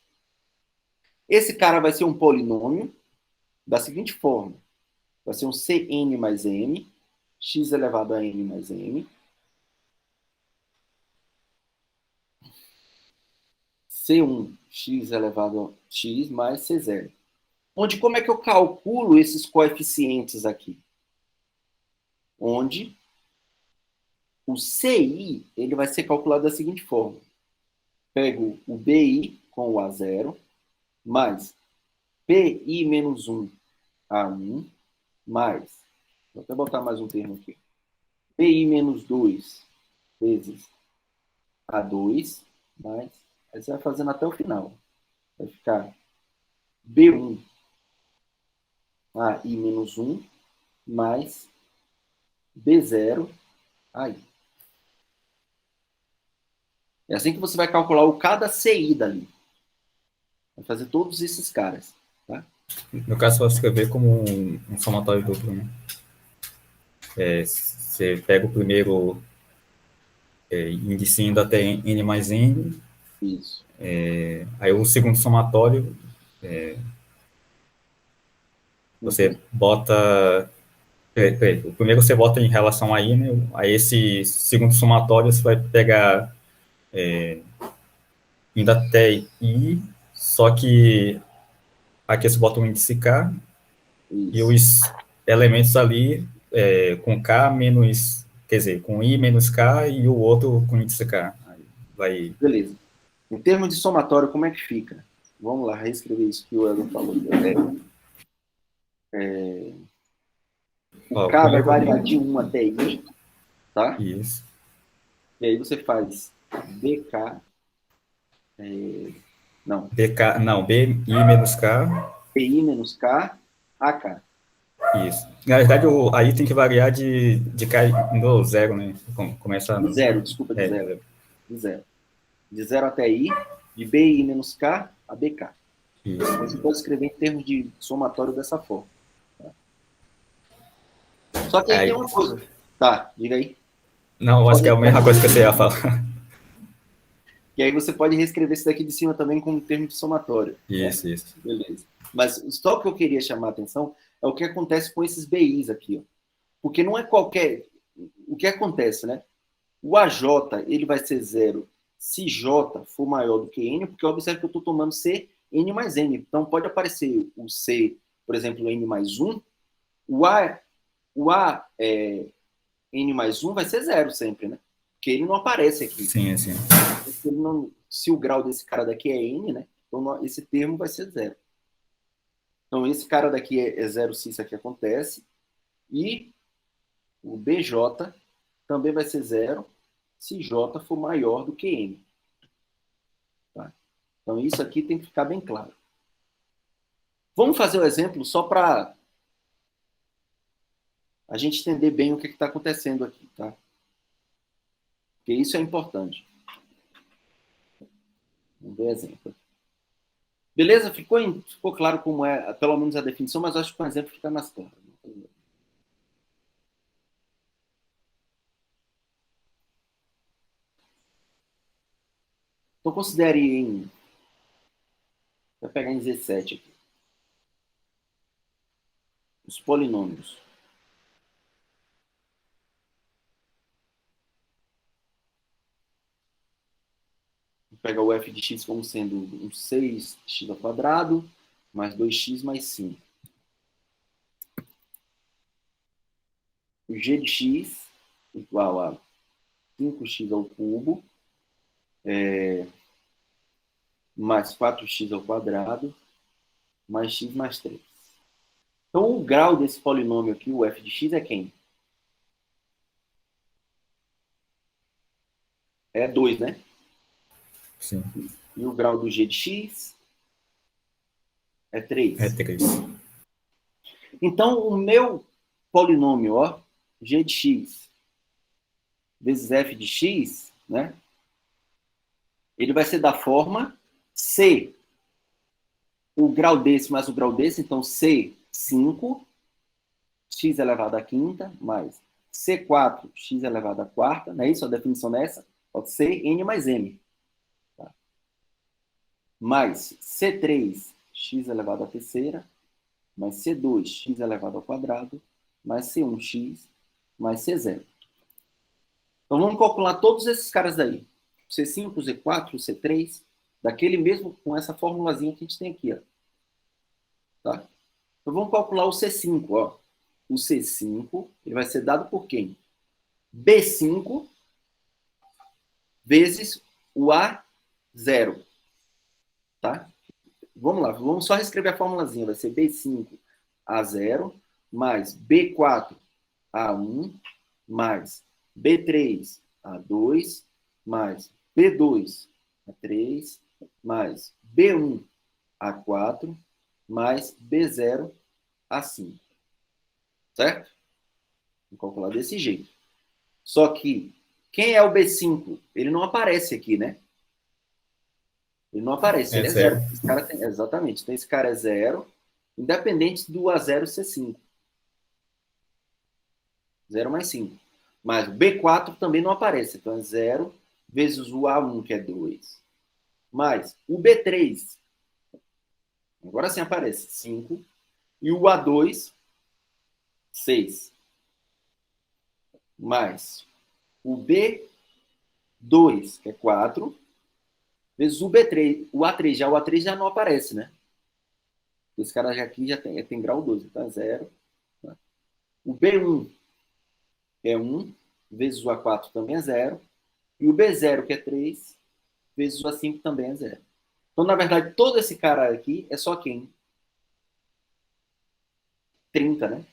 Esse cara vai ser um polinômio da seguinte forma. Vai ser um Cn mais m, x elevado a n mais m, C1 x elevado a x mais C0. Onde, como é que eu calculo esses coeficientes aqui? Onde o CI ele vai ser calculado da seguinte forma. Pego o BI com o A0, mais PI menos 1 A1, mais, vou até botar mais um termo aqui, PI menos 2 vezes A2, mais, aí você vai fazendo até o final. Vai ficar B1 AI menos 1, mais B0 AI. É assim que você vai calcular o cada CI dali. Vai fazer todos esses caras. Tá? No caso, você escrever como um somatório duplo, né? Você pega o primeiro indicindo até n mais n. Isso. Aí o segundo somatório, você bota... O primeiro você bota em relação a i, né? Aí esse segundo somatório você vai pegar indo até i, só que aqui você bota um índice k, Isso. e os elementos ali com k menos, quer dizer, com i menos k e o outro com índice k. Aí vai... Beleza. Em termos de somatório, como é que fica? Vamos lá, reescrever isso que o Elon falou. O K vai variar de 1 até I, tá? Isso. E aí você faz BK... não. BK, não, BI menos K. BI menos K, AK. Isso. Na verdade, aí tem que variar de K no zero, né? Começa... De zero, desculpa, de zero. De zero. De 0 até I, de BI menos K a BK. Isso. Você pode escrever em termos de somatório dessa forma. Tá? Só que aí tem uma coisa. Tá, diga aí. Não, acho que é a mesma coisa que você ia falar. E aí você pode reescrever isso daqui de cima também como termo de somatório. Isso, né? isso. Beleza. Mas só o que eu queria chamar a atenção é o que acontece com esses BIs aqui. Ó. Porque não é qualquer... O que acontece, né? O AJ, ele vai ser zero se J for maior do que N, porque observe que eu estou tomando C, N mais N. Então pode aparecer o C, por exemplo, N mais 1. O A N mais 1 vai ser zero sempre, né? Porque ele não aparece aqui. Sim, sim. Se o grau desse cara daqui é N, né? Então esse termo vai ser zero. Então esse cara daqui é zero se isso aqui acontece. E o BJ também vai ser 0 se J for maior do que M. Tá? Então, isso aqui tem que ficar bem claro. Vamos fazer o exemplo só para a gente entender bem o que está acontecendo aqui, tá? Porque isso é importante. Vamos ver o exemplo. Beleza? Ficou claro como é, pelo menos a definição, mas acho que com o exemplo fica mais claro. Então, considere em... Vou pegar em 17 aqui. Os polinômios. Vou pegar o f de x como sendo um 6x ao quadrado, mais 2x mais 5. O g de x igual a 5x ao cubo, mais 4x ao quadrado, mais x mais 3. Então, o grau desse polinômio aqui, o f de x, é quem? É 2, né? Sim. E o grau do g de x é 3. É 3. Então, o meu polinômio, ó, g de x vezes f de x, né? Ele vai ser da forma c. O grau desse mais o grau desse, então c, 5, x elevado à quinta, mais c4, x elevado à quarta, não é isso? A definição dessa? Pode ser n mais m. Tá? Mais c3, x elevado à terceira, mais c2, x elevado ao quadrado, mais c1x, mais c0. Então, vamos calcular todos esses caras daí. C5, C4, C3, daquele mesmo, com essa formulazinha que a gente tem aqui, ó. Tá? Então, vamos calcular o C5, ó. O C5, ele vai ser dado por quem? B5 vezes o A0. Tá? Vamos lá, vamos só reescrever a formulazinha. Vai ser B5A0 mais B4A1 mais B3A2 mais B2A3 mais B1A4 mais B0A5. Certo? Vou calcular desse jeito. Só que, quem é o B5? Ele não aparece aqui, né? Ele não aparece, ele é 0. Esse cara tem, exatamente. Então, esse cara é 0, independente do A0 ser 5. 0 mais 5. Mas o B4 também não aparece. Então, é 0 vezes o A1, que é 2. Mais o B3. Agora sim aparece 5. E o A2, 6. Mais o B2, que é 4. Vezes o B3. O A3 já não aparece, né? Esse cara já aqui já tem grau 2. Então, é 0. Né? O B1 é 1. Vezes o A4 também é 0. E o B0, que é 3, vezes o A5 também é 0. Então, na verdade, todo esse cara aqui é só quem? 30, né?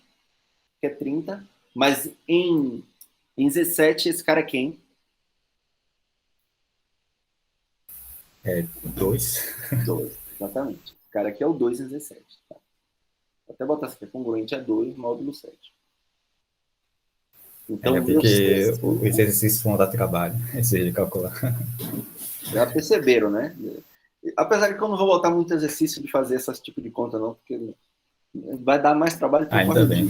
Que é 30. Mas em 17, esse cara é quem? É 2. 2, exatamente. Esse cara aqui é o 2 em 17. Tá? Vou até botar isso aqui, congruente a 2 módulo 7. Então, porque os exercícios vão dar trabalho, esse de calcular. Já perceberam, né? Apesar de que eu não vou botar muito exercício de fazer esse tipo de conta, não, porque vai dar mais trabalho que ainda bem.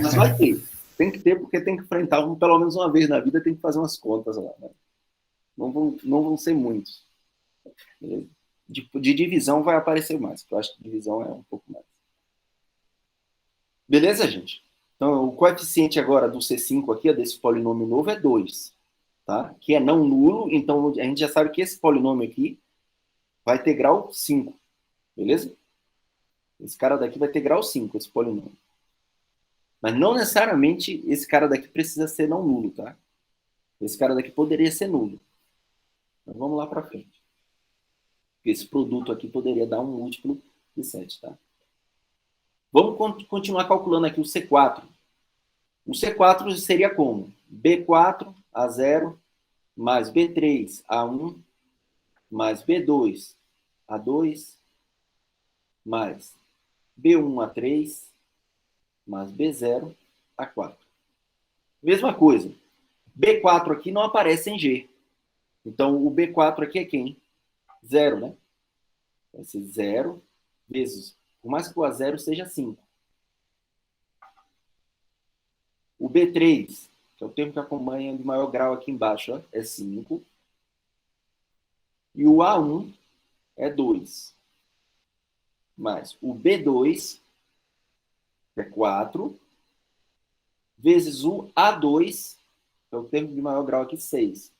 Mas vai ter. Tem que ter, porque tem que enfrentar, pelo menos uma vez na vida, tem que fazer umas contas lá. Né? Não vão ser muitos. De divisão vai aparecer mais, porque eu acho que divisão é um pouco mais. Beleza, gente? Então, o coeficiente agora do C5 aqui, desse polinômio novo, é 2. Tá? Que é não nulo, então a gente já sabe que esse polinômio aqui vai ter grau 5. Beleza? Esse cara daqui vai ter grau 5, esse polinômio. Mas não necessariamente esse cara daqui precisa ser não nulo, tá? Esse cara daqui poderia ser nulo. Então vamos lá para frente. Esse produto aqui poderia dar um múltiplo de 7, tá? Vamos continuar calculando aqui o C4. O C4 seria como? B4, A0, mais B3, A1, mais B2, A2, mais B1, A3, mais B0, A4. Mesma coisa. B4 aqui não aparece em G. Então, o B4 aqui é quem? 0, né? Vai ser 0 vezes, por mais que o A0 seja 5. O B3, que é o termo que acompanha de maior grau aqui embaixo, ó, é 5. E o A1 é 2. Mais o B2, que é 4, vezes o A2, que é o termo de maior grau aqui, 6.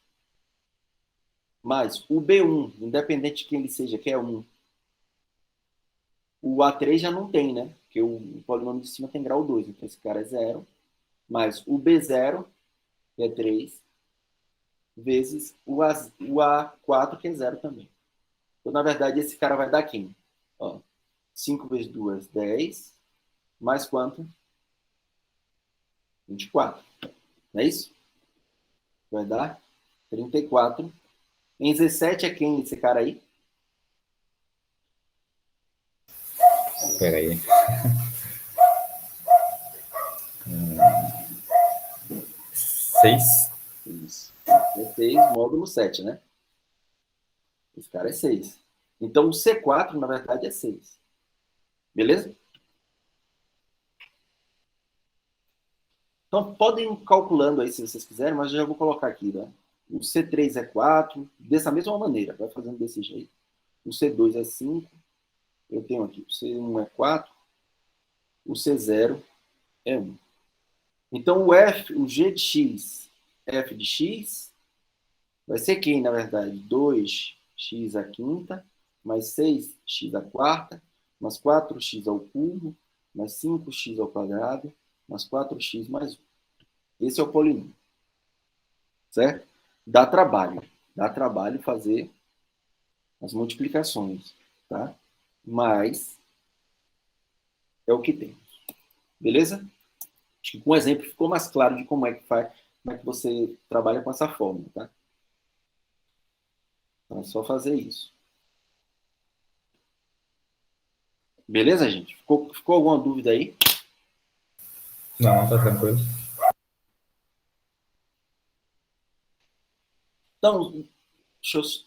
Mais o B1, independente de quem ele seja, que é 1. O A3 já não tem, né? Porque o polinômio de cima tem grau 2, então esse cara é 0. Mais o B0, que é 3, vezes o A4, que é 0 também. Então, na verdade, esse cara vai dar quem? Ó, 5 vezes 2, 10. Mais quanto? 24. Não é isso? Vai dar 34. Em 17 é quem esse cara aí? Espera aí. 6. Isso. É 6 módulo 7, né? Esse cara é 6. Então, o C4, na verdade, é 6. Beleza? Então, podem ir calculando aí, se vocês quiserem, mas eu já vou colocar aqui, né? O C3 é 4, dessa mesma maneira, vai fazendo desse jeito. O C2 é 5, eu tenho aqui, o C1 é 4, o C0 é 1. Então, o G de X, F de X, vai ser quem, na verdade? 2x à quinta, mais 6x à quarta, mais 4x ao cubo, mais 5x ao quadrado, mais 4x mais 1. Esse é o polinômio. Certo? Dá trabalho fazer as multiplicações, tá? Mas é o que tem. Beleza? Acho que com um exemplo ficou mais claro de como é que faz, como é que você trabalha com essa fórmula, tá? Então é só fazer isso. Beleza, gente? Ficou alguma dúvida aí? Não, tá tranquilo. Então,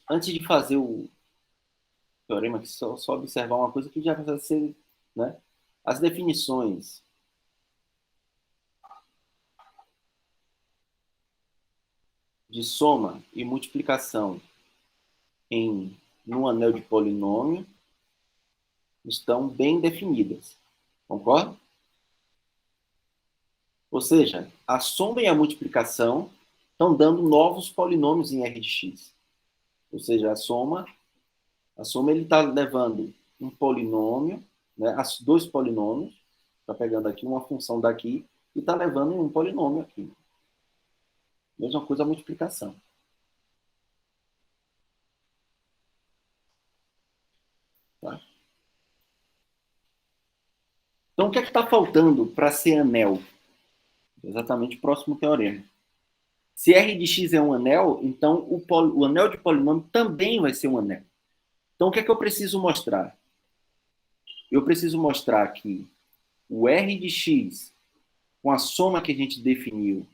antes de fazer o teorema, aqui, só observar uma coisa que já vai ser, né? As definições de soma e multiplicação num anel de polinômio estão bem definidas. Concorda? Ou seja, a soma e a multiplicação estão dando novos polinômios em R de x. Ou seja, a soma ele está levando um polinômio, né, dois polinômios, está pegando aqui uma função daqui e está levando um polinômio aqui. Mesma coisa a multiplicação. Tá? Então, o que é que está faltando para ser anel? Exatamente o próximo teorema. Se R de x é um anel, então o anel de polinômio também vai ser um anel. Então, o que é que eu preciso mostrar? Eu preciso mostrar que o R de x, com a soma que a gente definiu,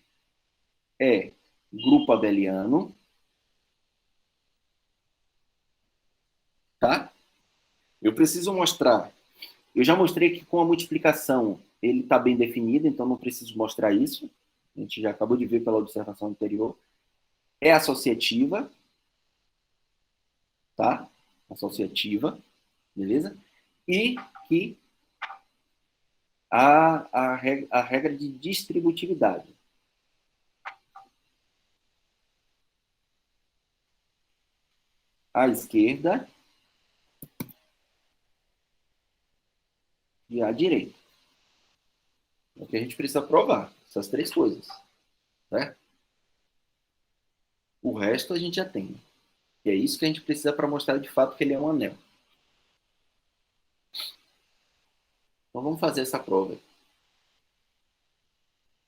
é grupo abeliano. Tá? Eu preciso mostrar. Eu já mostrei que com a multiplicação ele está bem definido, então não preciso mostrar isso. A gente já acabou de ver pela observação anterior. É associativa. Tá? Associativa. Beleza? E que a regra de distributividade. À esquerda e à direita. É o que a gente precisa provar. Essas três coisas. Certo? O resto a gente já tem. E é isso que a gente precisa para mostrar de fato que ele é um anel. Então vamos fazer essa prova.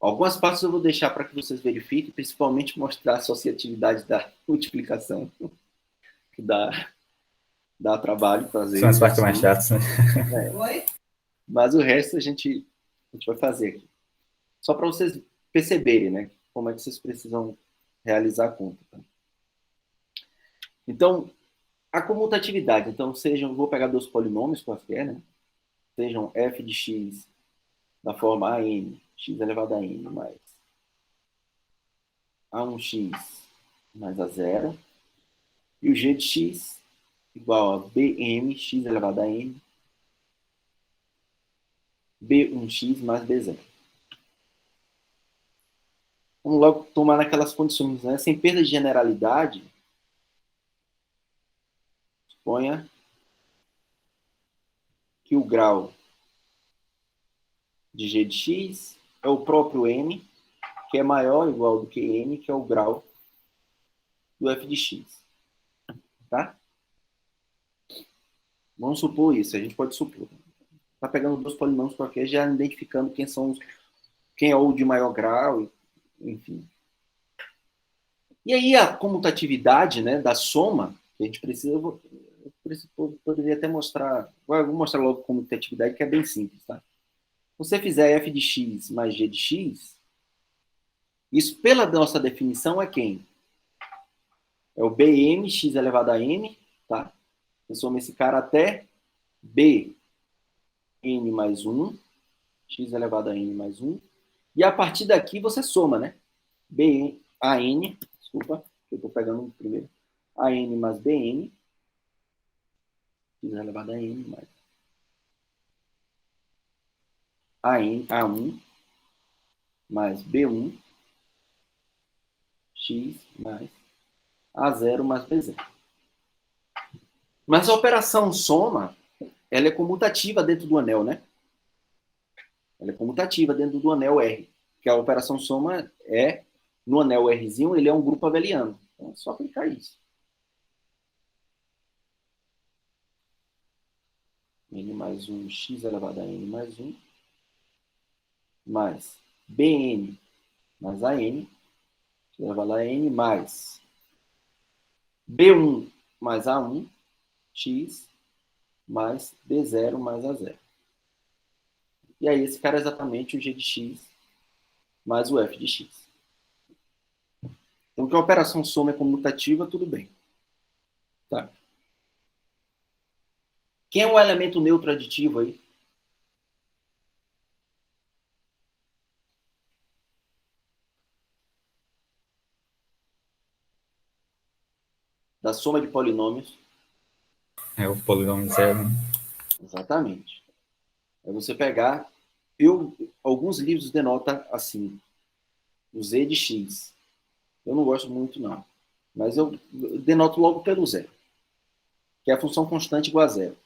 Algumas partes eu vou deixar para que vocês verifiquem, principalmente mostrar a associatividade da multiplicação, que dá trabalho fazer. São as partes mais chatas, né? Mas o resto a gente vai fazer aqui. Só para vocês perceberem, né? Como é que vocês precisam realizar a conta. Tá? Então, a comutatividade. Então, vou pegar dois polinômios quaisquer, né? Sejam f de x da forma an, x elevado a n mais a1x mais a zero, e o g de x igual a bm, x elevado a n, b1x mais b0. Vamos logo tomar naquelas condições, né? Sem perda de generalidade, suponha que o grau de g de x é o próprio n, que é maior ou igual do que n, que é o grau do f de x. Tá? Vamos supor isso, a gente pode supor. Está pegando dois polinômios qualquer, já identificando quem é o de maior grau, enfim. E aí a comutatividade, né, da soma, que a gente precisa, poderia até mostrar, vou mostrar logo a comutatividade, que é bem simples, tá? Se você fizer f de x mais g de x, isso pela nossa definição é quem? É o bm, x elevado a n, tá? Você soma esse cara até bn mais 1, x elevado a n mais 1, e a partir daqui você soma, né? Desculpa, eu estou pegando o primeiro. an mais bn, x elevado a n mais a1 mais b1, x mais a0 mais b0. Mas a operação soma, ela é comutativa dentro do anel, né? Ela é comutativa dentro do anel R. Que a operação soma no anel Rzinho, ele é um grupo abeliano. Então é só aplicar isso. N mais 1, x elevado a n mais 1, mais bn mais an, x elevado a n, mais b1 mais a1, x, mais b0 mais a0. E aí esse cara é exatamente o g de x mais o f de x. Então, que a operação soma é comutativa, tudo bem. Tá? Quem é o elemento neutro aditivo aí? Da soma de polinômios? É o polinômio zero. Exatamente. É você pegar... alguns livros denotam assim, o z de x. Eu não gosto muito, não. Mas eu denoto logo pelo zero, que é a função constante igual a zero.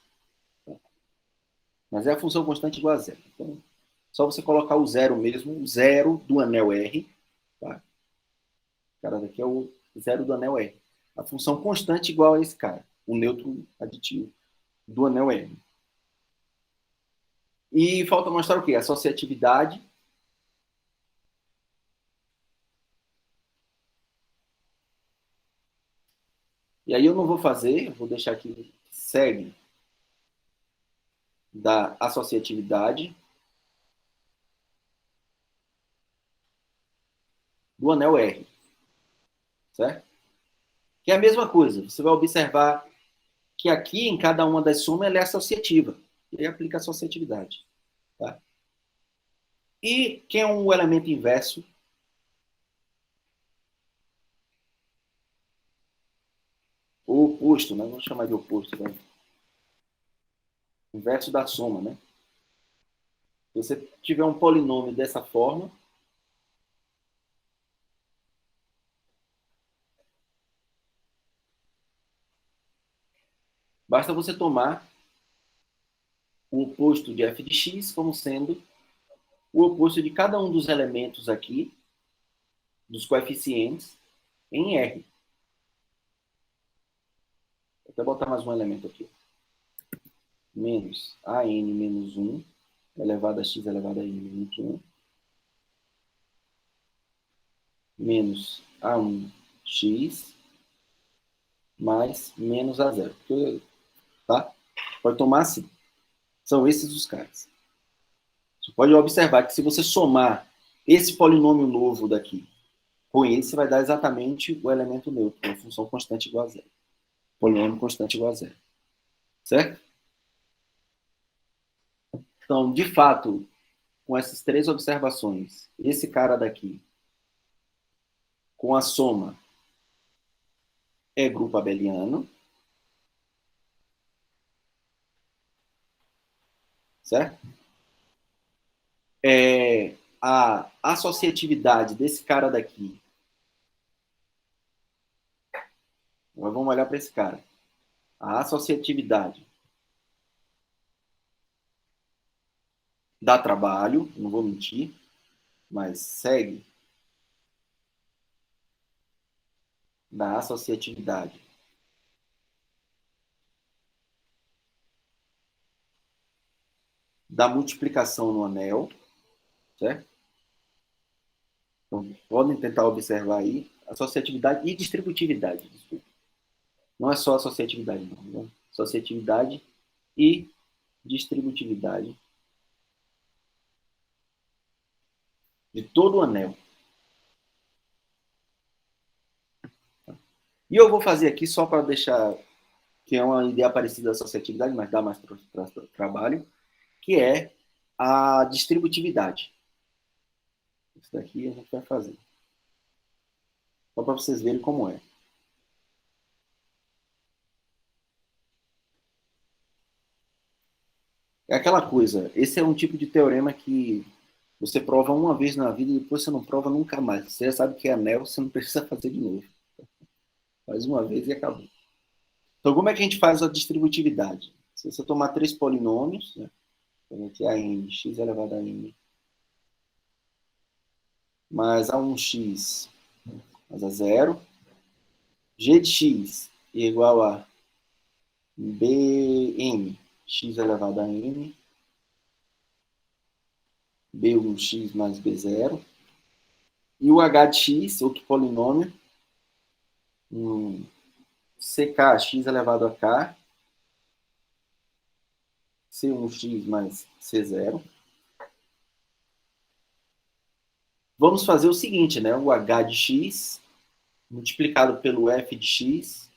Mas é a função constante igual a zero. Então, só você colocar o zero mesmo, o zero do anel R. Tá? O cara daqui é o zero do anel R. A função constante igual a esse cara, o neutro aditivo do anel R. E falta mostrar o quê? Associatividade. E aí eu não vou fazer, eu vou deixar aqui, segue da associatividade do anel R. Certo? Que é a mesma coisa. Você vai observar que aqui, em cada uma das somas, ela é associativa. E aí aplica a associatividade. Tá? E quem é um elemento inverso? O oposto, né? Vamos chamar de oposto. Né? Inverso da soma, né? Se você tiver um polinômio dessa forma, basta você tomar o oposto de f de x como sendo o oposto de cada um dos elementos aqui, dos coeficientes, em R. Vou até botar mais um elemento aqui. Menos an menos 1 elevado a x elevado a n menos 1. menos A1x mais menos A0. Tá? Pode tomar assim. São esses os caras. Você pode observar que se você somar esse polinômio novo daqui com esse, vai dar exatamente o elemento neutro, uma função constante igual a zero. Polinômio constante igual a zero. Certo? Então, de fato, com essas três observações, esse cara daqui, com a soma, é grupo abeliano. Certo? A associatividade desse cara daqui. Agora vamos olhar para esse cara. A associatividade dá trabalho, não vou mentir, mas segue da associatividade da multiplicação no anel, certo? Então, podem tentar observar aí associatividade e distributividade, desculpa. Não é só associatividade, não. Né? Associatividade e distributividade de todo o anel. E eu vou fazer aqui só para deixar, que é uma ideia parecida da associatividade, mas dá mais trabalho, que é a distributividade. Isso daqui a gente vai fazer. Só para vocês verem como é. É aquela coisa, esse é um tipo de teorema que você prova uma vez na vida e depois você não prova nunca mais. Você já sabe que é anel, você não precisa fazer de novo. Faz uma vez e acabou. Então, como é que a gente faz a distributividade? Se você tomar três polinômios, né? Aqui a n, x elevado a n, mais a1x mais a zero, g de x é igual a bm, x elevado a n, b1x mais b0, e o h de x, outro polinômio, ck, x elevado a k, c1x mais c0. Vamos fazer o seguinte, né? O h de x multiplicado pelo f de x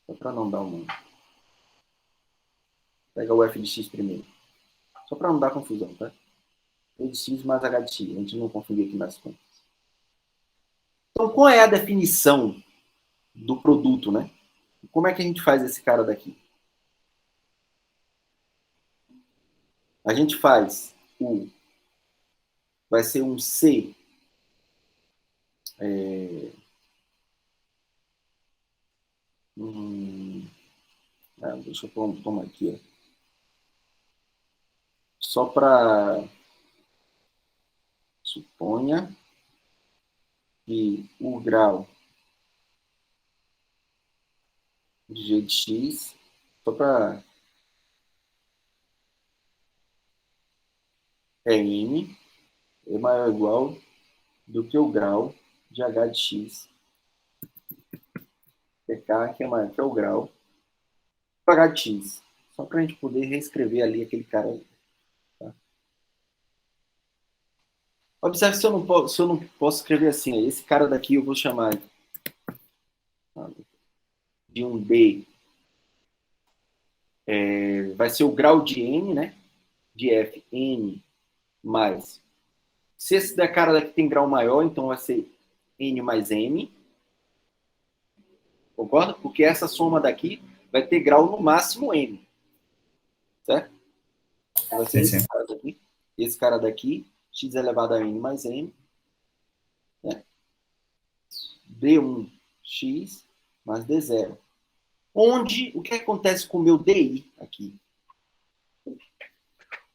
só para não dar um... Pega o f de x primeiro. Só para não dar confusão, tá? E de x mais h de x. A gente não confundir aqui nas contas. Então, qual é a definição do produto, né? Como é que a gente faz esse cara daqui? A gente faz vai ser um C deixa eu tomar aqui, ó. Só para suponha que o grau de g de x, só para n é maior ou igual do que o grau de h de x, pk, que é maior que o grau de h de x. Só para a gente poder reescrever ali aquele cara. Tá? Observe se eu não posso escrever assim. Esse cara daqui eu vou chamar de um D. Vai ser o grau de n, né? De f, n mais. Se esse da cara daqui tem grau maior, então vai ser n mais m. Concorda? Porque essa soma daqui vai ter grau no máximo m. Certo? Então vai ser esse cara daqui. Esse cara daqui, x elevado a n mais m. Né? D1x mais D0. Onde, o que acontece com o meu DI aqui?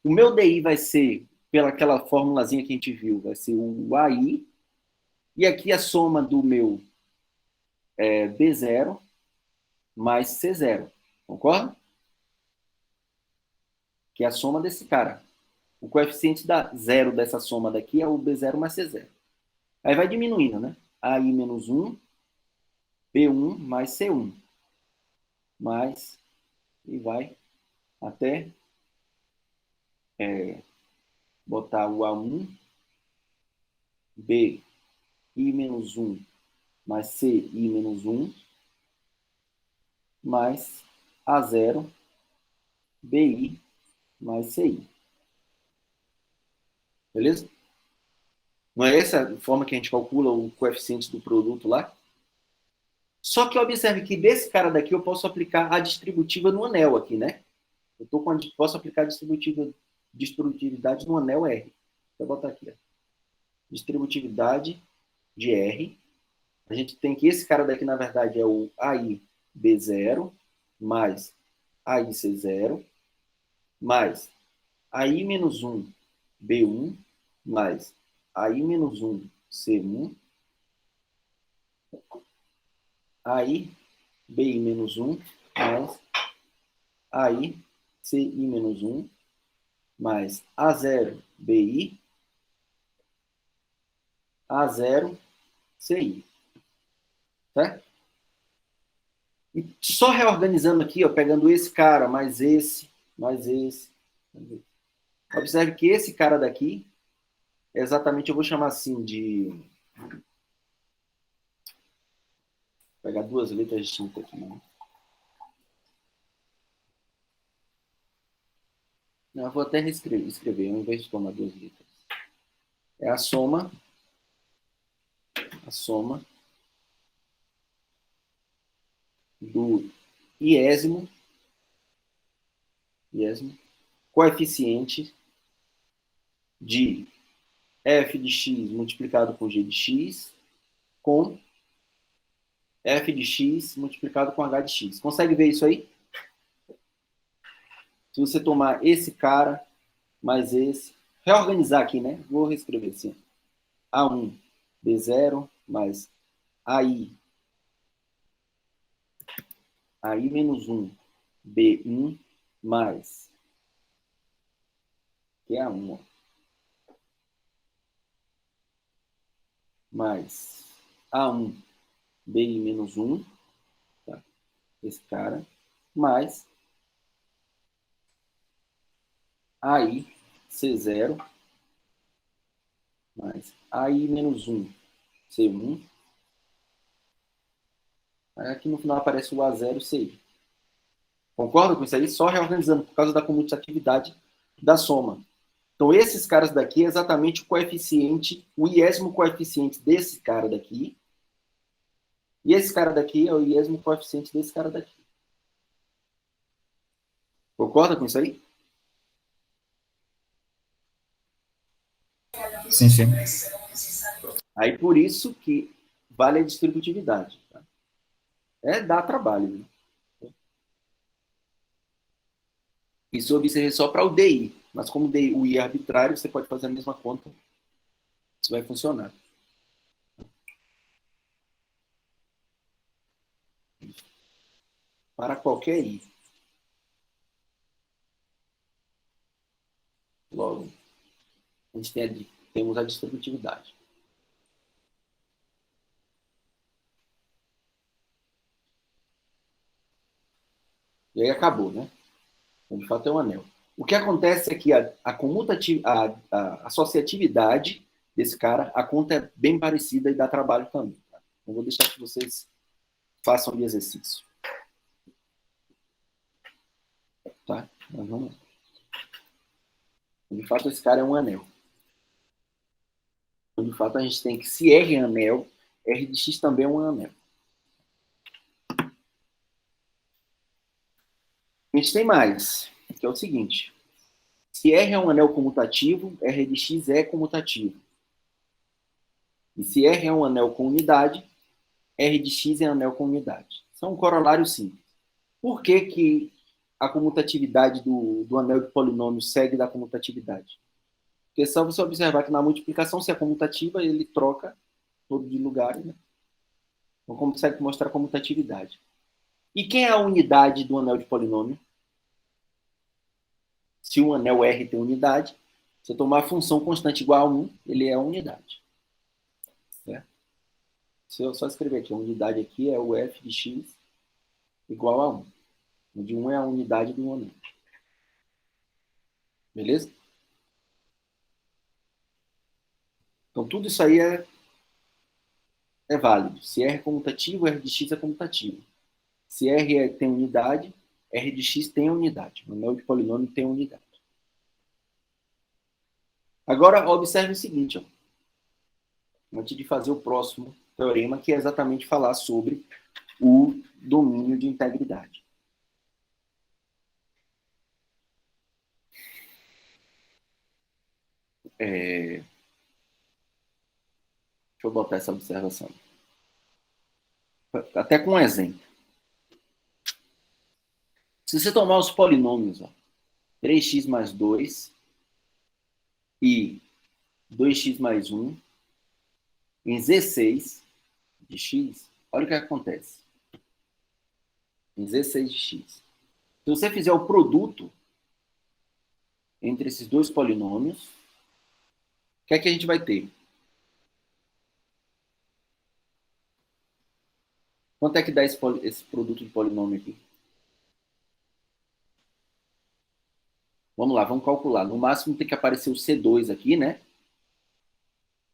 O meu DI vai ser, pela aquela formulazinha que a gente viu, vai ser o AI, e aqui a soma do meu B0 mais C0. Concorda? Que é a soma desse cara. O coeficiente da zero dessa soma daqui é o B0 mais C0. Aí vai diminuindo, né? AI menos 1, B1 mais C1. Mais, e vai até botar o A1, BI menos 1 mais CI menos 1, mais A0, BI mais CI. Beleza? Não é essa a forma que a gente calcula o coeficiente do produto lá? Só que observe que desse cara daqui eu posso aplicar a distributiva no anel aqui, né? Posso aplicar a distributividade no anel R. Vou botar aqui, ó. Distributividade de R. A gente tem que esse cara daqui, na verdade, é o AI B0 mais AI C0 mais AI menos 1 B1 mais AI menos 1 C1 AI BI menos 1 mais AI CI menos 1 mais A0 BI A0 CI. Certo? E só reorganizando aqui, ó, pegando esse cara, mais esse, mais esse. Observe que esse cara daqui, exatamente, eu vou chamar assim de... Vou pegar duas letras distintas aqui. Né? Eu vou até escrever, ao invés de tomar duas letras. É a soma do iésimo coeficiente de f de x multiplicado com g de x com f de x multiplicado com h de x. Consegue ver isso aí? Se você tomar esse cara mais esse, reorganizar aqui, né? Vou reescrever assim. A1 B0 mais AI menos 1 B1 mais, que é A1, ó, mais A1 BI menos 1, tá? Esse cara, mais AI C0 mais AI menos 1 C1. Aí aqui no final aparece o A0 CI. Concorda com isso aí? Só reorganizando por causa da comutatividade da soma. Então, esses caras daqui é exatamente o coeficiente, o iésimo coeficiente desse cara daqui. E esse cara daqui é o iésimo coeficiente desse cara daqui. Concorda com isso aí? Sim, sim. Aí, por isso que vale a distributividade. Tá? Dá trabalho. Né? Isso eu observei só para o DI. Mas como o I é arbitrário, você pode fazer a mesma conta. Isso vai funcionar. Para qualquer I. Logo, a gente temos a distributividade. E aí acabou, né? Então, de fato, é um anel. O que acontece é que a associatividade desse cara, a conta é bem parecida e dá trabalho também. Tá? Então, vou deixar que vocês façam o exercício. Tá? Mas vamos lá. De fato, esse cara é um anel. Então, de fato, a gente tem que, se R é anel, R de X também é um anel. A gente tem mais, que é o seguinte. Se R é um anel comutativo, R de X é comutativo. E se R é um anel com unidade, R de X é anel com unidade. Isso é um corolário simples. Por que a comutatividade do anel de polinômio segue da comutatividade? Porque é só você observar que na multiplicação, se é comutativa, ele troca todo de lugar, né? Então, consegue mostrar a comutatividade. E quem é a unidade do anel de polinômio? Se o anel R tem unidade, Se eu tomar a função constante igual a 1, ele é a unidade. Certo? Se eu só escrever aqui, a unidade aqui é o f de x igual a 1. Onde 1 é a unidade do momento. Beleza? Então, tudo isso aí é válido. Se R é comutativo, R de x é comutativo. Se R tem unidade, R de x tem unidade. O anel de polinômio tem unidade. Agora, observe o seguinte, ó, antes de fazer o próximo teorema, que é exatamente falar sobre o domínio de integridade. Deixa eu botar essa observação. Até com um exemplo. Se você tomar os polinômios, ó, 3x mais 2 e 2x mais 1 em Z6 de x, olha o que acontece. Em Z6 de x. Se você fizer o produto entre esses dois polinômios, o que é que a gente vai ter? Quanto é que dá esse produto de polinômio aqui? Vamos lá, vamos calcular. No máximo tem que aparecer o C2 aqui, né?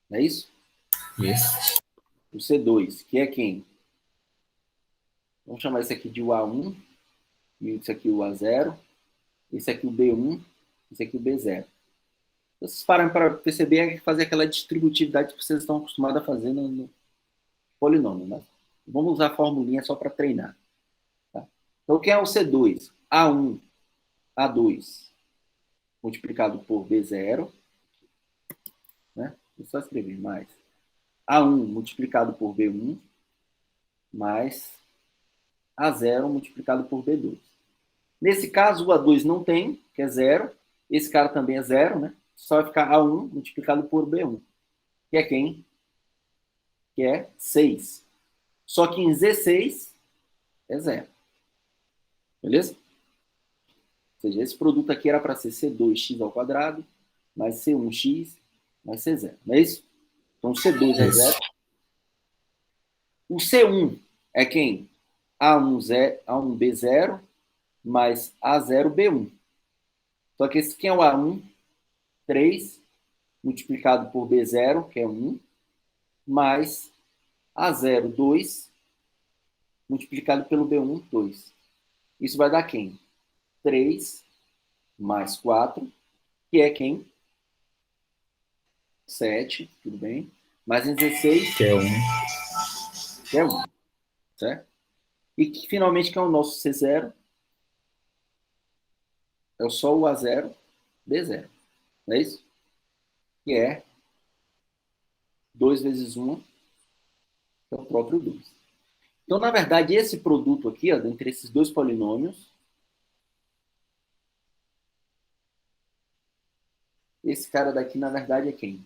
Não é isso? Isso. O C2, que é quem? Vamos chamar esse aqui de o A1, e esse aqui o A0, esse aqui o B1, esse aqui o B0. Vocês param para perceber é fazer aquela distributividade que vocês estão acostumados a fazer no polinômio, né? Vamos usar a formulinha só para treinar. Tá? Então, quem é o C2? A1, A2, multiplicado por B0, né? Vou só escrever mais. A1 multiplicado por B1, mais A0 multiplicado por B2. Nesse caso, o A2 não tem, que é 0. Esse cara também é 0, né? Só vai ficar A1 multiplicado por B1. Que é quem? Que é 6. Só que em Z6 é 0. Beleza? Ou seja, esse produto aqui era para ser C2x ao quadrado, mais C1x, mais C0. Não é isso? Então, C2 é 0. O C1 é quem? A1B0 mais A0B1. Só que esse aqui é o A1, 3, multiplicado por B0, que é 1, mais A0, 2, multiplicado pelo B1, 2. Isso vai dar quem? 3 mais 4, que é quem? 7, tudo bem. Mais em 16, Que é 1. Que é 1. Certo? E que finalmente que é o nosso C0? É só o A0, B0. Não é isso? Que é 2 vezes 1, que é o próprio 2. Então, na verdade, esse produto aqui, ó, entre esses dois polinômios, esse cara daqui, na verdade, é quem?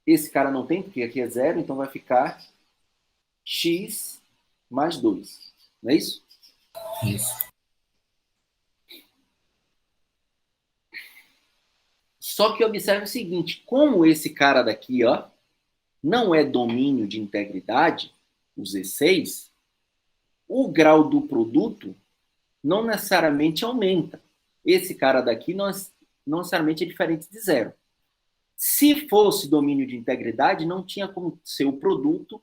Esse cara não tem, porque aqui é 0, então vai ficar x mais 2. Não é isso? Isso. Só que observe o seguinte, como esse cara daqui, ó, não é domínio de integridade, o Z6, o grau do produto não necessariamente aumenta. Esse cara daqui não necessariamente é diferente de 0. Se fosse domínio de integridade, não tinha como ser o produto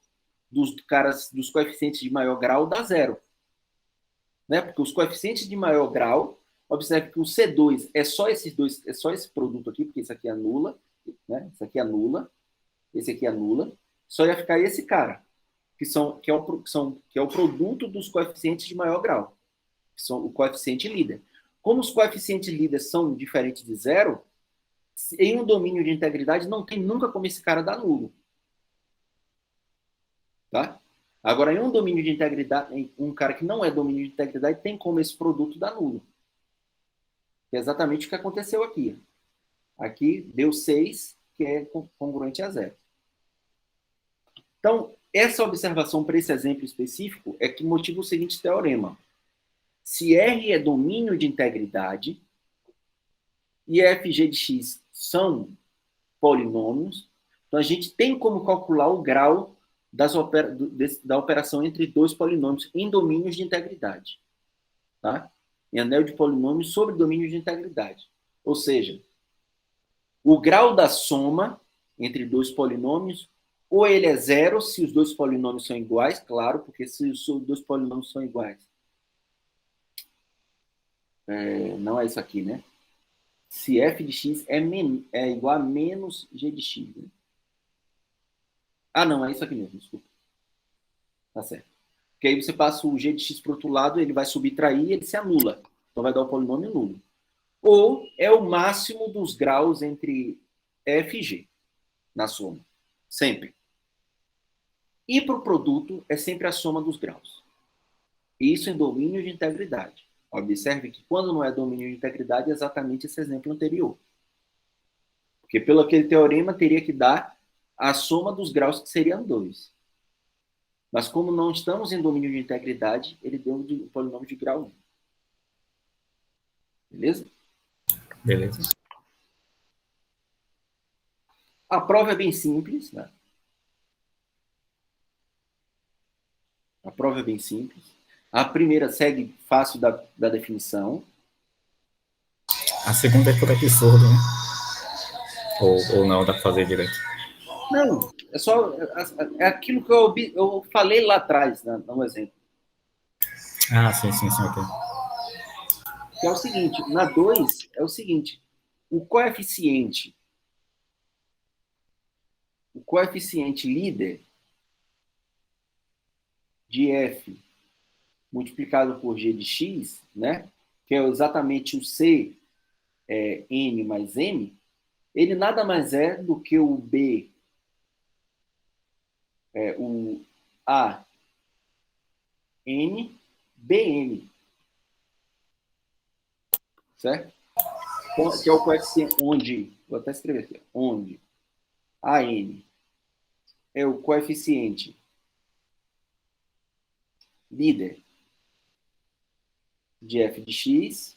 dos coeficientes de maior grau dá 0. Né? Porque os coeficientes de maior grau, observe que o C2 é só esses dois, é só esse produto aqui, porque isso aqui anula, né? Isso aqui anula, esse aqui anula, só ia ficar esse cara, que é o produto dos coeficientes de maior grau, que são o coeficiente líder. Como os coeficientes líderes são diferentes de 0, em um domínio de integridade não tem nunca como esse cara dar nulo. Tá? Agora, em um domínio de integridade, um cara que não é domínio de integridade, tem como esse produto dar nulo. Que é exatamente o que aconteceu aqui. Aqui deu 6, que é congruente a 0. Então, essa observação para esse exemplo específico é que motiva o seguinte teorema. Se R é domínio de integridade, e f, g de x são polinômios, então a gente tem como calcular o grau da operação entre dois polinômios em domínios de integridade. Tá? Em anel de polinômios sobre domínios de integridade. Ou seja, o grau da soma entre dois polinômios, ou ele é zero se os dois polinômios são iguais, claro, porque se os dois polinômios são iguais, não é isso aqui, né? Se f de x é igual a menos g de x. Né? Ah, não, é isso aqui mesmo, desculpa. Tá certo. Porque aí você passa o g de x para o outro lado, ele vai subtrair e ele se anula. Então vai dar o polinômio nulo. Ou é o máximo dos graus entre f e g na soma. Sempre. E para o produto é sempre a soma dos graus. Isso em domínio de integridade. Observe que quando não é domínio de integridade é exatamente esse exemplo anterior. Porque pelo aquele teorema teria que dar a soma dos graus, que seriam 2. Mas como não estamos em domínio de integridade, ele deu um polinômio de grau 1. Beleza? Beleza. A prova é bem simples, né? A prova é bem simples. A primeira segue fácil da definição. A segunda é por absurdo, né? Ou não, dá para fazer direito. Não, é só é aquilo que eu falei lá atrás, né, no exemplo. Ah, sim, ok. Que é o seguinte, na 2 é o seguinte, o coeficiente líder de f multiplicado por g de x, né, que é exatamente o c n mais m, ele nada mais é do que o b, o a n bn, certo? Que é o coeficiente onde, vou até escrever aqui, onde a n é o coeficiente líder de f de x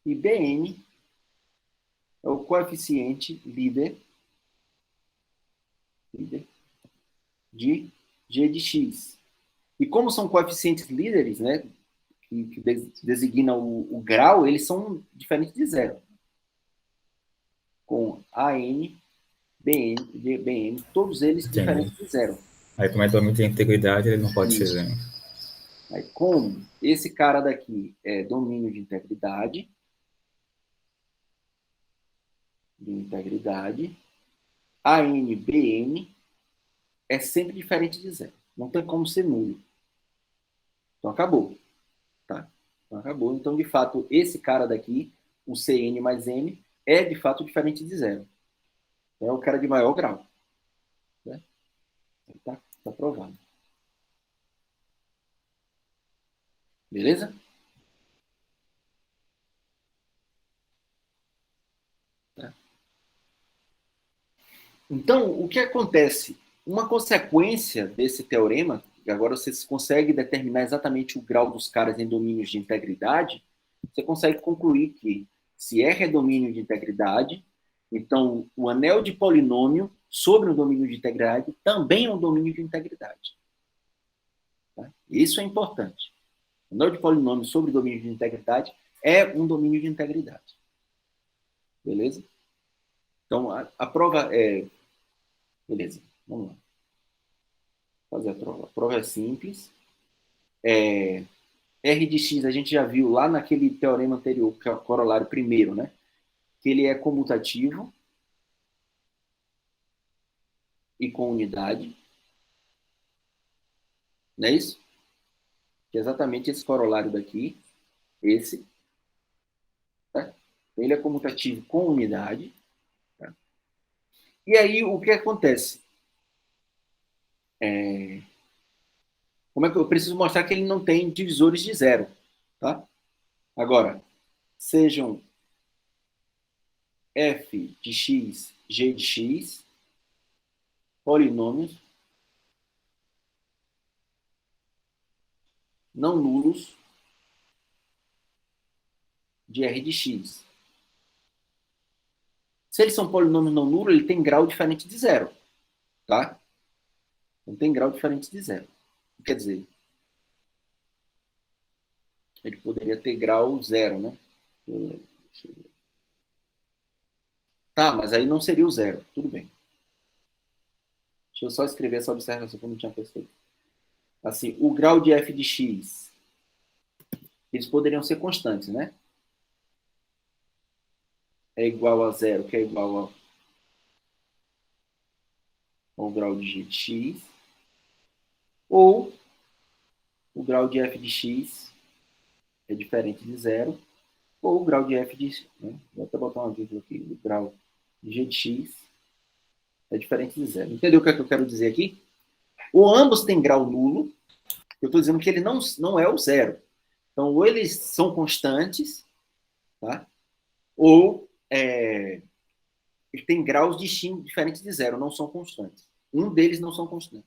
e bn é o coeficiente líder de g de x. E como são coeficientes líderes, né, que designam o grau, eles são diferentes de zero. Com AN, BN, todos eles Entendi. diferentes de zero. Aí, como é domínio de integridade, ele não pode ser zero. Aí, como esse cara daqui é domínio de integridade, AN, BN é sempre diferente de zero. Não tem como ser nulo. Então, acabou. Tá? Então, acabou. Então, de fato, esse cara daqui, o CN mais M, é, de fato, diferente de zero. É o cara de maior grau. Né? Tá provado. Beleza? Tá. Então, o que acontece? Uma consequência desse teorema, e agora você consegue determinar exatamente o grau dos caras em domínios de integridade, você consegue concluir que se R é domínio de integridade, então o anel de polinômio sobre o domínio de integridade também é um domínio de integridade. Tá? Isso é importante. O anel de polinômio sobre o domínio de integridade é um domínio de integridade. Beleza? Então, a prova é... Beleza, vamos lá. Fazer a prova. A prova é simples. R de x a gente já viu lá naquele teorema anterior, que é o corolário primeiro, né? Que ele é comutativo e com unidade. Não é isso? Que é exatamente esse corolário daqui. Esse. Tá? Ele é comutativo com unidade. Tá? E aí, o que acontece? Como é que eu preciso mostrar que ele não tem divisores de zero? Tá? Agora, sejam f de x, g de x, polinômios não nulos de R de x. Se eles são polinômios não nulos, ele tem grau diferente de zero. Tá? Não tem grau diferente de zero. Quer dizer, ele poderia ter grau zero, né? Tá, mas aí não seria o zero. Tudo bem. Deixa eu só escrever essa observação que eu não tinha percebido. Assim, o grau de f de x, eles poderiam ser constantes, né? É igual a zero, que é igual ao grau de g de x. Ou o grau de f de x é diferente de zero. Ou o grau de f de... Né? Vou até botar uma vírgula aqui. O grau de g de x é diferente de zero. Entendeu o que é que eu quero dizer aqui? Ou ambos têm grau nulo. Eu estou dizendo que ele não é o zero. Então, ou eles são constantes, tá? Ou ele tem graus distintos, diferentes de zero, não são constantes. Um deles não é constante.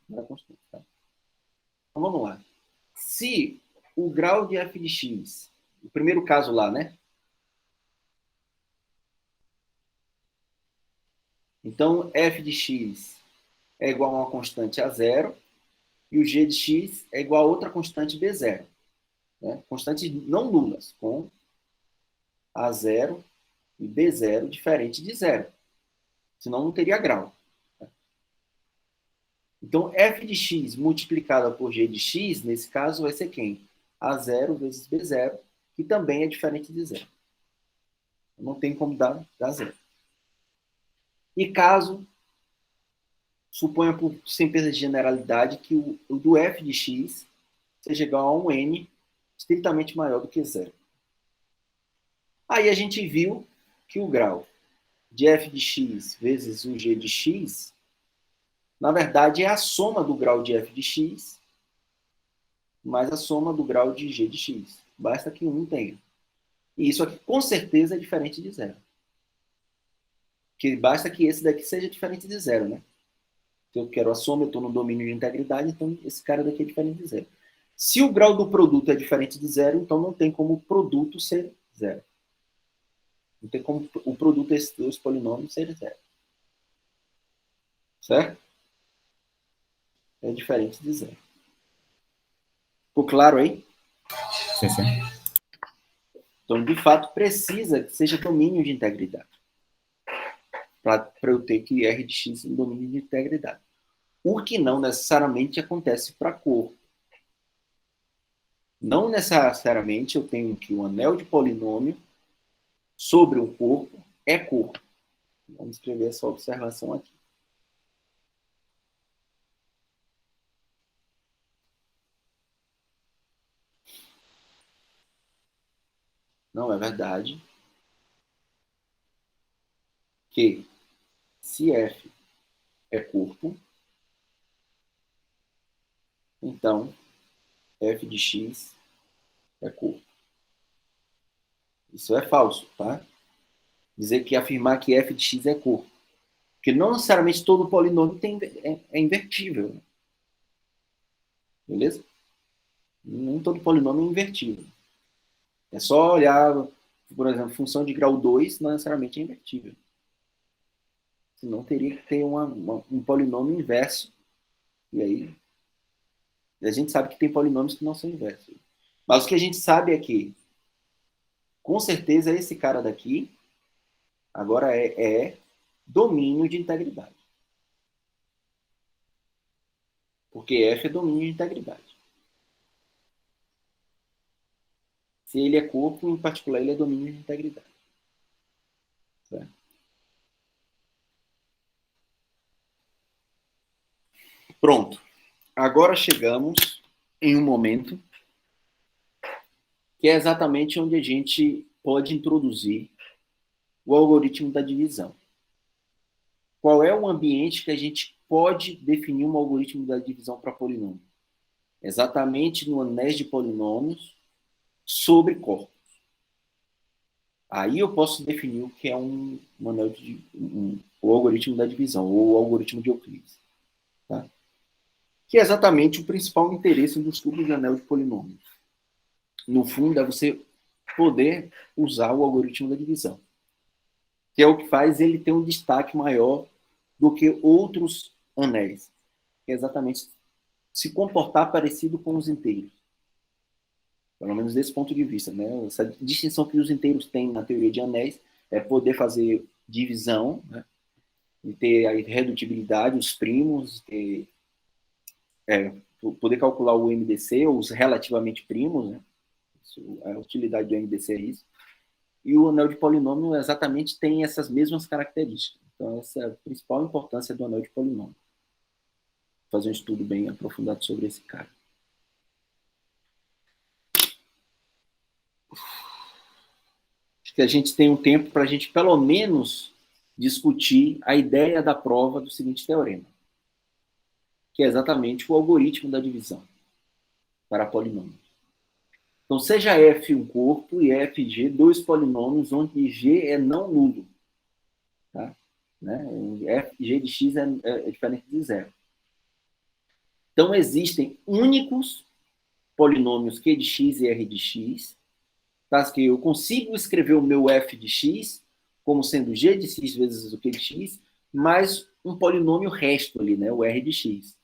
Tá? Então, vamos lá. Se o grau de f de x, o primeiro caso lá, né? Então, f de x é igual a uma constante a zero, e o g de x é igual a outra constante b0. Né? Constantes não nulas, com a0 e b0 diferente de zero. Senão não teria grau. Então, f de x multiplicada por g de x, nesse caso, vai ser quem? A0 vezes b0, que também é diferente de zero. Não tem como dar zero. E caso, suponha por sem perda de generalidade, que o do f de x seja igual a um n estritamente maior do que zero. Aí a gente viu que o grau de f de x vezes o g de x, na verdade, é a soma do grau de f de x mais a soma do grau de g de x. Basta que um tenha. E isso aqui, com certeza, é diferente de zero. Que basta que esse daqui seja diferente de zero, né? Se eu quero a soma, eu estou no domínio de integridade, então esse cara daqui é diferente de zero. Se o grau do produto é diferente de zero, então não tem como o produto ser zero. Não tem como o produto desses dois polinômios ser zero. Certo? É diferente de zero. Ficou claro aí? Sim, sim. Então, de fato, precisa que seja domínio de integridade. Para eu ter que R de x em domínio de integridade. O que não necessariamente acontece para cor. Não necessariamente eu tenho que um anel de polinômio sobre um corpo é cor. Vamos escrever essa observação aqui. Não é verdade que se F é corpo, então f de x é corpo. Isso é falso, tá? Dizer que afirmar que f de x é corpo. Porque não necessariamente todo polinômio é invertível. Né? Beleza? Nem todo polinômio é invertível. É só olhar, por exemplo, função de grau 2 não necessariamente é invertível. Senão teria que ter um polinômio inverso. E aí, a gente sabe que tem polinômios que não são inversos. Mas o que a gente sabe é que, com certeza, esse cara daqui agora é domínio de integridade. Porque F é domínio de integridade. Se ele é corpo, em particular, ele é domínio de integridade. Certo? Pronto. Agora chegamos em um momento que é exatamente onde a gente pode introduzir o algoritmo da divisão. Qual é o ambiente que a gente pode definir um algoritmo da divisão para polinômio? Exatamente no anéis de polinômios sobre corpos. Aí eu posso definir o que é o algoritmo da divisão, ou o algoritmo de Euclides. Tá? Que é exatamente o principal interesse do estudo de anel de polinômios. No fundo, é você poder usar o algoritmo da divisão. que é o que faz ele ter um destaque maior do que outros anéis, que é exatamente se comportar parecido com os inteiros. Pelo menos desse ponto de vista, né? Essa distinção que os inteiros têm na teoria de anéis é poder fazer divisão, né? E ter a irredutibilidade, os primos, ter, poder calcular o MDC, ou os relativamente primos, né? A utilidade do MDC é isso. E o anel de polinômio exatamente tem essas mesmas características. Então, essa é a principal importância do anel de polinômio. Vou fazer um estudo bem aprofundado sobre esse cara. Acho que a gente tem um tempo para a gente, pelo menos, discutir a ideia da prova do seguinte teorema, que é exatamente o algoritmo da divisão para polinômios. Então, seja F um corpo e F e G dois polinômios onde G é não nulo. Tá? Né? F, G de X é diferente de zero. Então, existem únicos polinômios Q de X e R de X, tá? Que eu consigo escrever o meu F de X como sendo G de X vezes o Q de X, mais um polinômio resto ali, né? O R de X.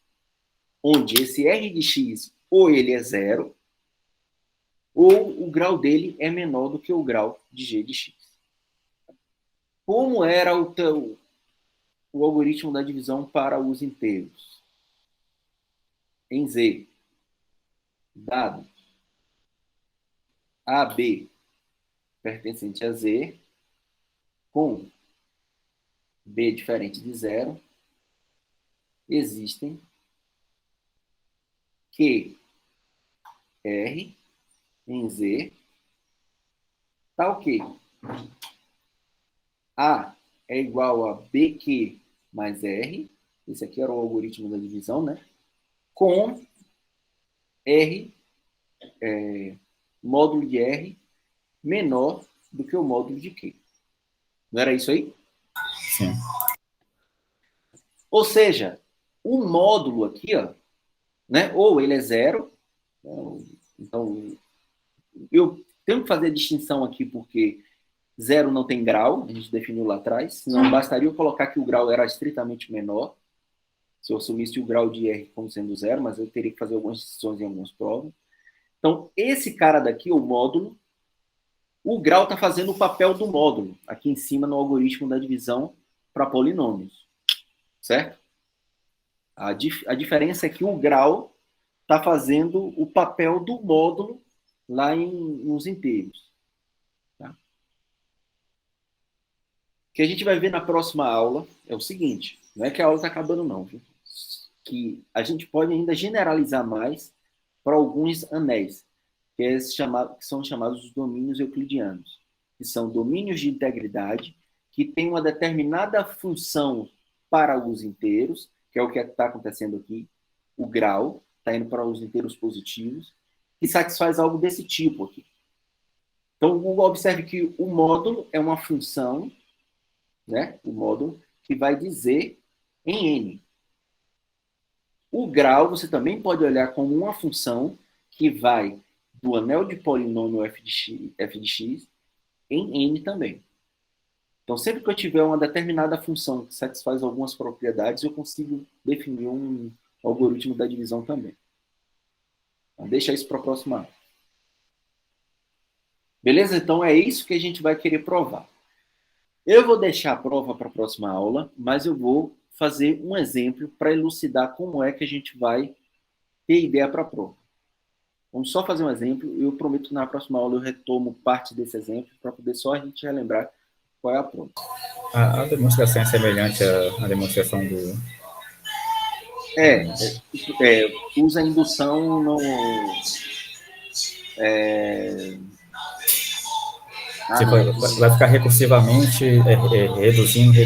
Onde esse R de X ou ele é zero, ou o grau dele é menor do que o grau de G de X. Como era o algoritmo da divisão para os inteiros? Em Z, dado AB pertencente a Z, com B diferente de zero, existem Q, R, em Z, tal que A é igual a BQ mais R, esse aqui era o algoritmo da divisão, né? Com R, módulo de R, menor do que o módulo de Q. Não era isso aí? Sim. Ou seja, o módulo aqui, ó, né? Ou ele é zero, então eu tenho que fazer a distinção aqui porque zero não tem grau, a gente definiu lá atrás, senão bastaria eu colocar que o grau era estritamente menor, se eu assumisse o grau de R como sendo zero, mas eu teria que fazer algumas distinções em algumas provas. Então, esse cara daqui, o módulo, o grau está fazendo o papel do módulo, aqui em cima no algoritmo da divisão para polinômios, certo? A diferença é que o grau está fazendo o papel do módulo lá nos inteiros. Tá? O que a gente vai ver na próxima aula é o seguinte, não é que a aula está acabando não, viu? Que a gente pode ainda generalizar mais para alguns anéis, que são chamados de domínios euclidianos, que são domínios de integridade, que têm uma determinada função para os inteiros, que é o que está acontecendo aqui, o grau, está indo para os inteiros positivos, que satisfaz algo desse tipo aqui. Então, observe que o módulo é uma função, né? O módulo que vai dizer em N. O grau você também pode olhar como uma função que vai do anel de polinômio f de x em N também. Então, sempre que eu tiver uma determinada função que satisfaz algumas propriedades, eu consigo definir um algoritmo da divisão também. Então, deixa isso para a próxima aula. Beleza? Então, é isso que a gente vai querer provar. Eu vou deixar a prova para a próxima aula, mas eu vou fazer um exemplo para elucidar como é que a gente vai ter ideia para a prova. Vamos só fazer um exemplo. Eu prometo que na próxima aula eu retomo parte desse exemplo para poder só a gente relembrar qual é a prova. A demonstração é semelhante à demonstração do... Usa a indução no... vai ficar recursivamente reduzindo.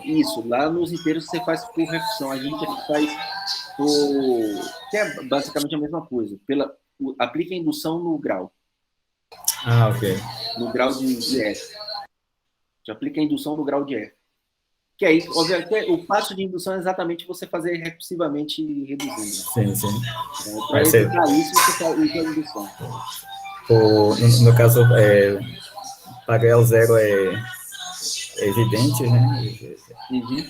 Isso. Lá nos inteiros você faz por recursão. A gente aqui faz que é basicamente a mesma coisa. Aplica a indução no grau. Ah, ok. No grau de F. Você aplica a indução no grau de F. Que aí, obviamente, o passo de indução é exatamente você fazer recursivamente reduzindo. Sim. Para evitar isso, você usa a indução. No caso, para ganhar o zero é evidentes, né?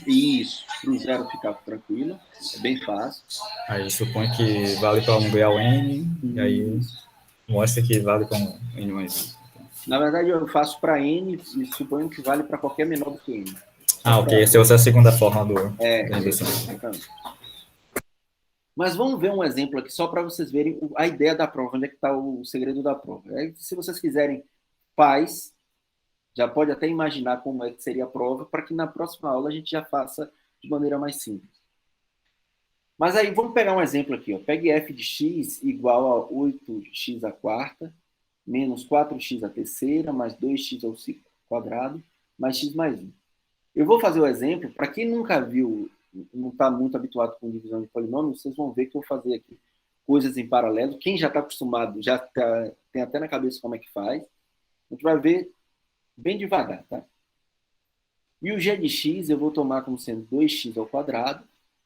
Isso, para o zero ficar tranquilo, é bem fácil. Aí supõe que vale para 1 grau N, e aí mostra que vale para um N mais 1. Na verdade, eu faço para N e suponho que vale para qualquer menor do que N. Ok. Essa é a segunda forma da indução. Exatamente. Mas vamos ver um exemplo aqui, só para vocês verem a ideia da prova, onde é que está o segredo da prova. Se vocês quiserem, faz, já pode até imaginar como é que seria a prova, para que na próxima aula a gente já faça de maneira mais simples. Mas aí, vamos pegar um exemplo aqui. Ó. Pegue f de x igual a 8x à quarta, menos 4x à terceira, mais 2x ao quadrado, mais x mais 1. Eu vou fazer o exemplo, para quem nunca viu, não está muito habituado com divisão de polinômios, vocês vão ver que eu vou fazer aqui coisas em paralelo. Quem já está acostumado, tem até na cabeça como é que faz. A gente vai ver bem devagar, tá? E o g de x eu vou tomar como sendo 2x ao quadrado,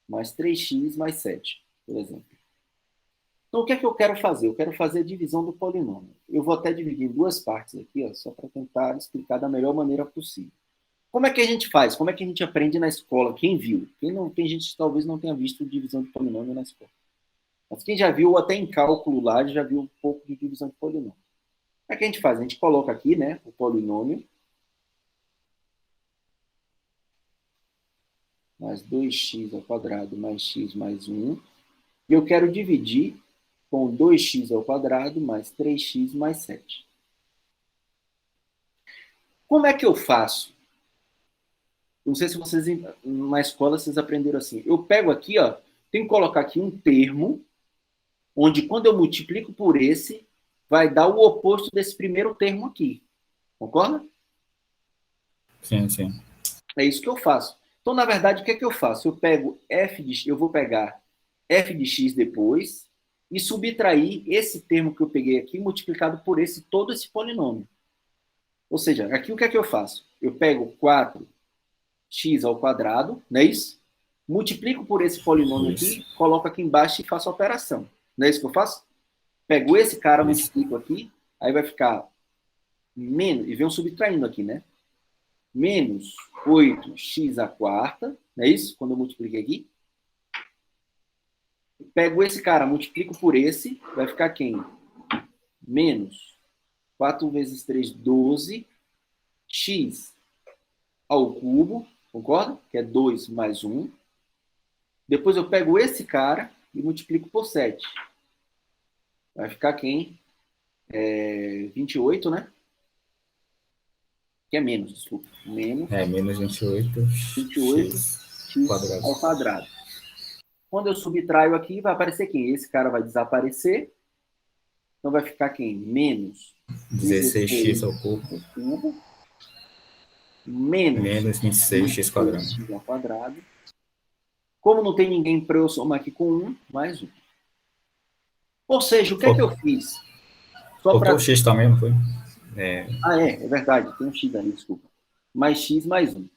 mais 3x mais 7, por exemplo. Então, o que é que eu quero fazer? Eu quero fazer a divisão do polinômio. Eu vou até dividir em duas partes aqui, ó, só para tentar explicar da melhor maneira possível. Como é que a gente faz? Como é que a gente aprende na escola? Quem viu? Tem gente que talvez não tenha visto divisão de polinômio na escola. Mas quem já viu, até em cálculo lá, já viu um pouco de divisão de polinômio. Como é que a gente faz? A gente coloca aqui, né, o polinômio, mais 2x ao quadrado mais x mais 1, e eu quero dividir com 2x ao quadrado mais 3x mais 7. Como é que eu faço? Não sei se vocês, na escola, vocês aprenderam assim. Eu pego aqui, ó, tenho que colocar aqui um termo, onde quando eu multiplico por esse, vai dar o oposto desse primeiro termo aqui. Concorda? Sim, sim. É isso que eu faço. Então, na verdade, o que é que eu faço? Eu vou pegar f de x depois e subtrair esse termo que eu peguei aqui multiplicado por todo esse polinômio. Ou seja, aqui o que é que eu faço? Eu pego 4x ao quadrado, não é isso? Multiplico por esse polinômio aqui, coloco aqui embaixo e faço a operação. Não é isso que eu faço? Pego esse cara, multiplico aqui, aí vai ficar menos, e venho subtraindo aqui, né? Menos 8x à quarta, não é isso? Quando eu multipliquei aqui. Pego esse cara, multiplico por esse, vai ficar quem? Menos 4 vezes 3, 12, x ao cubo, concorda? Que é 2 mais 1. Depois eu pego esse cara e multiplico por 7. Vai ficar quem? 28, né? Que é menos, desculpa. Menos 28 x quadrado. ao quadrado. Quando eu subtraio aqui, vai aparecer quem? Esse cara vai desaparecer. Então vai ficar quem? Menos 16x ao cubo. Menos 26x quadrado. X ao quadrado. Como não tem ninguém para eu somar aqui com 1, mais 1. Ou seja, o que é que eu fiz? Faltou o x também, não foi? É verdade. Tem um x ali, desculpa. Mais x mais 1.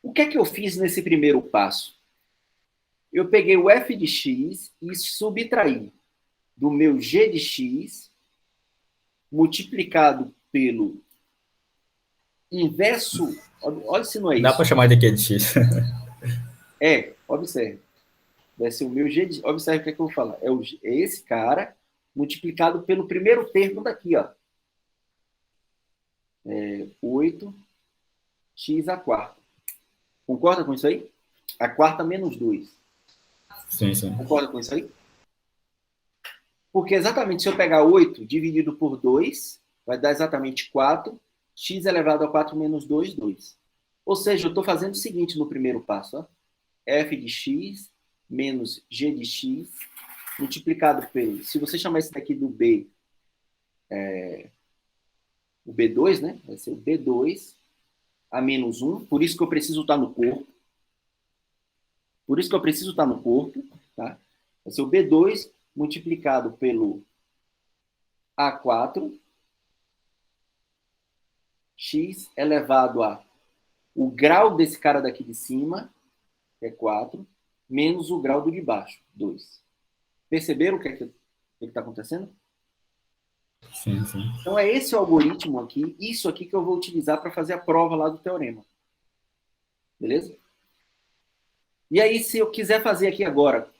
O que é que eu fiz nesse primeiro passo? Eu peguei o f de x e subtraí do meu g de x multiplicado pelo inverso. Olha se não é isso. Dá para chamar de quê de x? Observe. Vai ser o meu g de... Observe o que é que eu vou falar. É esse cara multiplicado pelo primeiro termo daqui, ó. 8x à quarta. Concorda com isso aí? A quarta menos 2. Sim, sim. Concorda com isso aí? Porque exatamente se eu pegar 8 dividido por 2, vai dar exatamente 4. X elevado a 4 menos 2, 2. Ou seja, eu estou fazendo o seguinte no primeiro passo. Ó. F de x menos g de x multiplicado pelo... Se você chamar esse daqui do B, o B2, né? Vai ser o B2 a menos 1. Por isso que eu preciso estar no corpo. Tá? Vai ser o B2 multiplicado pelo A4 x elevado a o grau desse cara daqui de cima, que é 4, menos o grau do de baixo, 2. Perceberam o que está acontecendo? Sim, sim. Então, é esse o algoritmo aqui, isso aqui que eu vou utilizar para fazer a prova lá do teorema. Beleza? E aí, se eu quiser fazer aqui agora,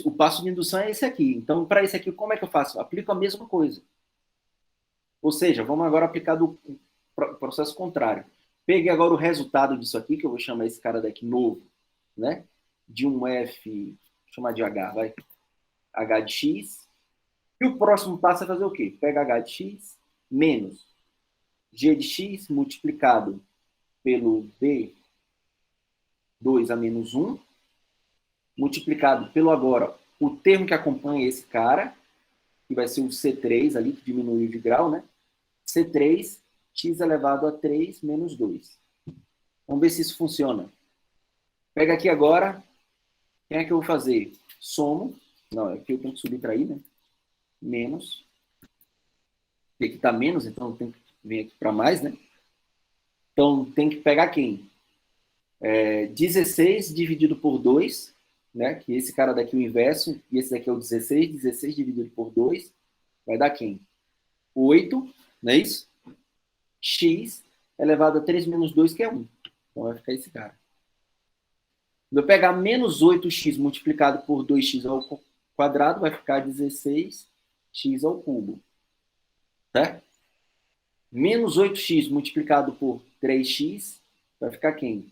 o passo de indução é esse aqui. Então, para esse aqui, como é que eu faço? Eu aplico a mesma coisa. Ou seja, vamos agora aplicar do processo contrário. Peguei agora o resultado disso aqui, que eu vou chamar esse cara daqui novo, né? De um F, vou chamar de H, vai. H de X. E o próximo passo é fazer o quê? Pega H de X menos G de X multiplicado pelo B2 a menos 1, multiplicado pelo agora o termo que acompanha esse cara, que vai ser o C3 ali, que diminuiu de grau, né? C3, x elevado a 3 menos 2. Vamos ver se isso funciona. Pega aqui agora, quem é que eu vou fazer? Somo, não, aqui eu tenho que subtrair, né? Menos, aqui está menos, então tem que vir aqui para mais, né? Então tem que pegar quem? 16 dividido por 2, né? Que esse cara daqui é o inverso, e esse daqui é o 16, 16 dividido por 2, vai dar quem? 8, não é isso? X elevado a 3 menos 2, que é 1. Então vai ficar esse cara. Se eu pegar menos 8x multiplicado por 2x ao quadrado, vai ficar 16x ao cubo. Certo? Menos 8x multiplicado por 3x, vai ficar quem?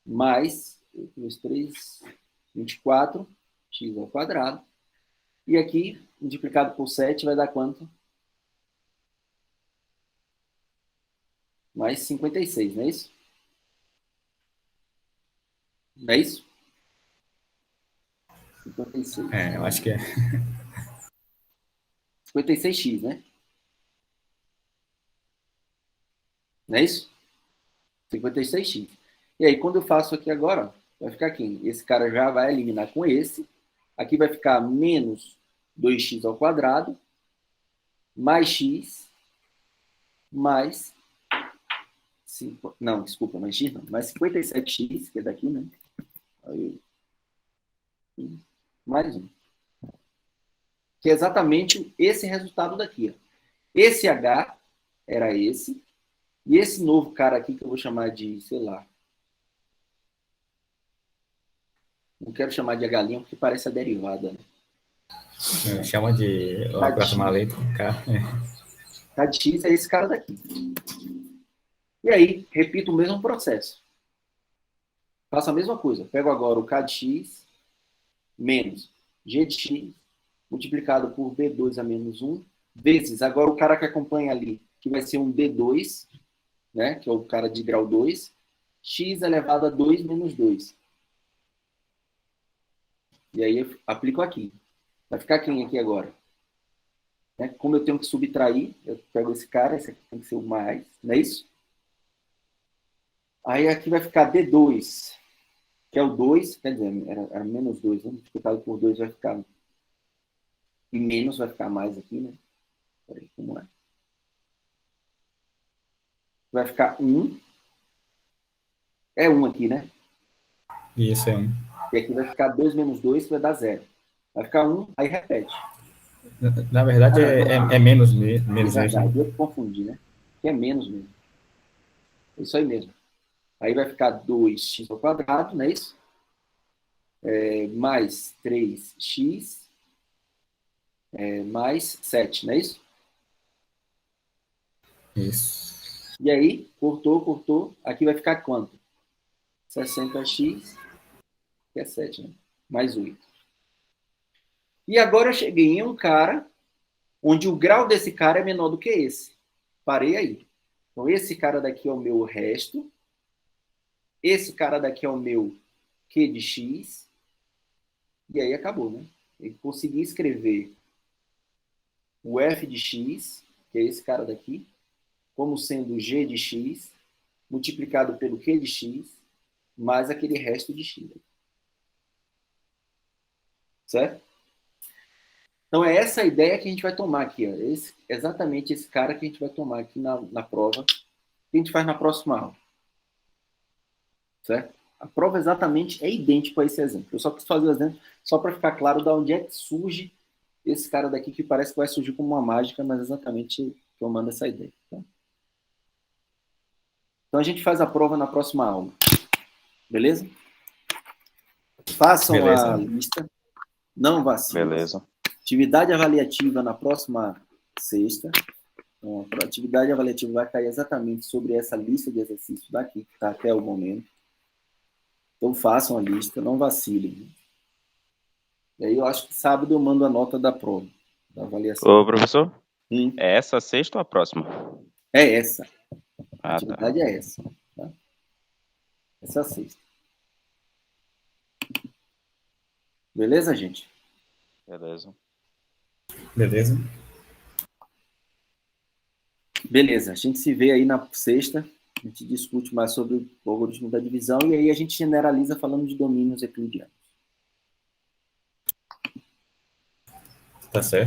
Mais 2, 3, 24, x ao quadrado. E aqui, multiplicado por 7, vai dar quanto? Mais 56, não é isso? Não é isso? 56. Eu acho que é. 56x, né? Não é isso? 56x. E aí, quando eu faço aqui agora, vai ficar aqui. Esse cara já vai eliminar com esse. Aqui vai ficar menos 2x ao quadrado, mais x, mais... Não, desculpa, mais x não. Mais 57x, que é daqui, né? Aí, mais 1. Que é exatamente esse resultado daqui. Ó. Esse H era esse. E esse novo cara aqui, que eu vou chamar de, sei lá... Não quero chamar de H' porque parece a derivada, né? Chama de a próxima letra. K de X é esse cara daqui. E aí, repito o mesmo processo. Faço a mesma coisa. Pego agora o K de X menos G de X multiplicado por B2 a menos 1 vezes, agora o cara que acompanha ali, que vai ser um D2, né, que é o cara de grau 2, x elevado a 2 menos 2. E aí eu aplico aqui. Vai ficar quem aqui agora? Né? Como eu tenho que subtrair, eu pego esse cara, esse aqui tem que ser o mais, não é isso? Aí aqui vai ficar D2, que é o 2, quer dizer, era menos 2, né? Multiplicado por 2 vai ficar... E menos vai ficar mais aqui, né? Peraí, como é? Vai ficar 1. É 1 aqui, né? Isso, é 1. E aqui vai ficar 2 menos 2, que vai dar 0. Vai ficar 1, aí repete. Na verdade, é menos mesmo. Eu confundi, né? Que é menos mesmo. É isso aí mesmo. Aí vai ficar 2x ao quadrado, não é isso? Mais 3x mais 7, não é isso? Isso. E aí, cortou. Aqui vai ficar quanto? 60x, que é 7, né? Mais 8. E agora eu cheguei em um cara onde o grau desse cara é menor do que esse. Parei aí. Então, esse cara daqui é o meu resto. Esse cara daqui é o meu Q de X. E aí acabou, né? Eu consegui escrever o F de X, que é esse cara daqui, como sendo G de X, multiplicado pelo Q de X, mais aquele resto de X. Certo? Então, é essa a ideia que a gente vai tomar aqui. Ó. Exatamente esse cara que a gente vai tomar aqui na prova, que a gente faz na próxima aula. Certo? A prova exatamente é idêntica a esse exemplo. Eu só quis fazer o exemplo só para ficar claro de onde é que surge esse cara daqui que parece que vai surgir como uma mágica, mas exatamente tomando essa ideia. Tá? Então a gente faz a prova na próxima aula. Beleza? Façam Beleza. a lista. Não vacilem. Beleza. Atividade avaliativa na próxima sexta. Então, a atividade avaliativa vai cair exatamente sobre essa lista de exercícios daqui, que está até o momento. Então, façam a lista, não vacilem. E aí, eu acho que sábado eu mando a nota da prova, da avaliação. Ô, professor, Hum, é essa a sexta ou a próxima? é essa. A Ah, tá. atividade é essa. Tá? Essa é a sexta. Beleza, gente? Beleza. Beleza. Beleza, a gente se vê aí na sexta, a gente discute mais sobre o algoritmo da divisão e aí a gente generaliza falando de domínios euclidianos. Tá certo.